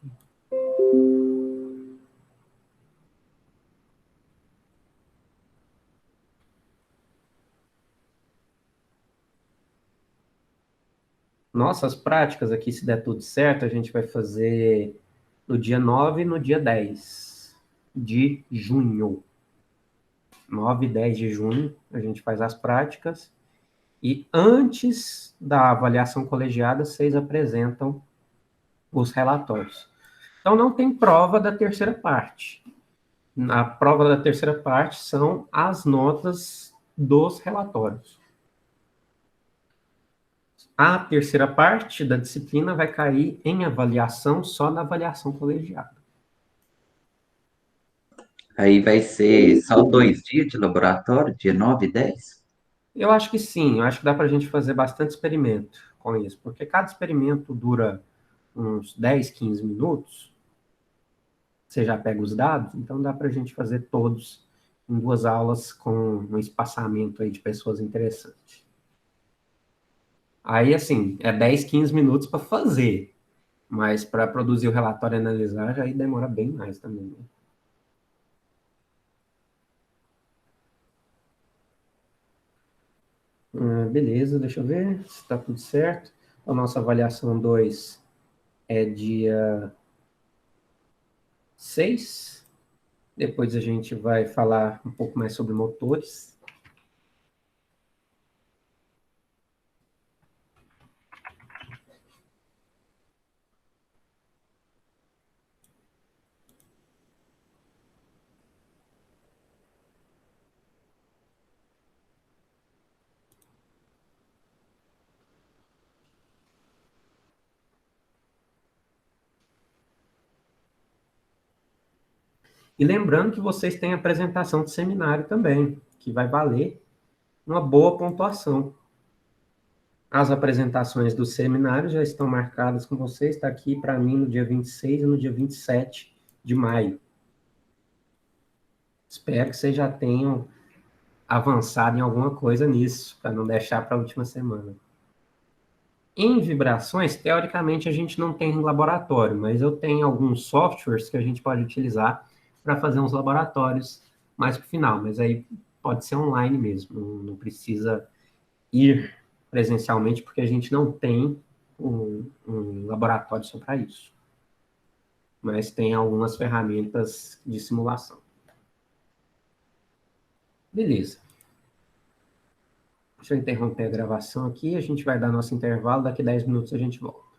Nossas práticas aqui, se der tudo certo, a gente vai fazer no dia 9 e no dia 10 de junho. 9 e 10 de junho a gente faz as práticas. E antes da avaliação colegiada, vocês apresentam os relatórios. Então, não tem prova da terceira parte. A prova da terceira parte são as notas dos relatórios. A terceira parte da disciplina vai cair em avaliação só na avaliação colegiada. Aí vai ser só 2 dias de laboratório, dia 9 e 10? Eu acho que sim, eu acho que dá para a gente fazer bastante experimento com isso, porque cada experimento dura uns 10, 15 minutos, você já pega os dados, então dá para a gente fazer todos em 2 aulas com um espaçamento aí de pessoas interessantes. Aí, assim, é 10, 15 minutos para fazer, mas para produzir o relatório e analisar, já aí demora bem mais também, né? Beleza, deixa eu ver se está tudo certo. A nossa avaliação 2 é dia 6. Depois a gente vai falar um pouco mais sobre motores. E lembrando que vocês têm a apresentação de seminário também, que vai valer uma boa pontuação. As apresentações do seminário já estão marcadas com vocês, está aqui para mim no dia 26 e no dia 27 de maio. Espero que vocês já tenham avançado em alguma coisa nisso, para não deixar para a última semana. Em vibrações, teoricamente, a gente não tem laboratório, mas eu tenho alguns softwares que a gente pode utilizar para fazer uns laboratórios mais para o final, mas aí pode ser online mesmo, não precisa ir presencialmente, porque a gente não tem um laboratório só para isso. Mas tem algumas ferramentas de simulação. Beleza. Deixa eu interromper a gravação aqui, a gente vai dar nosso intervalo, daqui a 10 minutos a gente volta.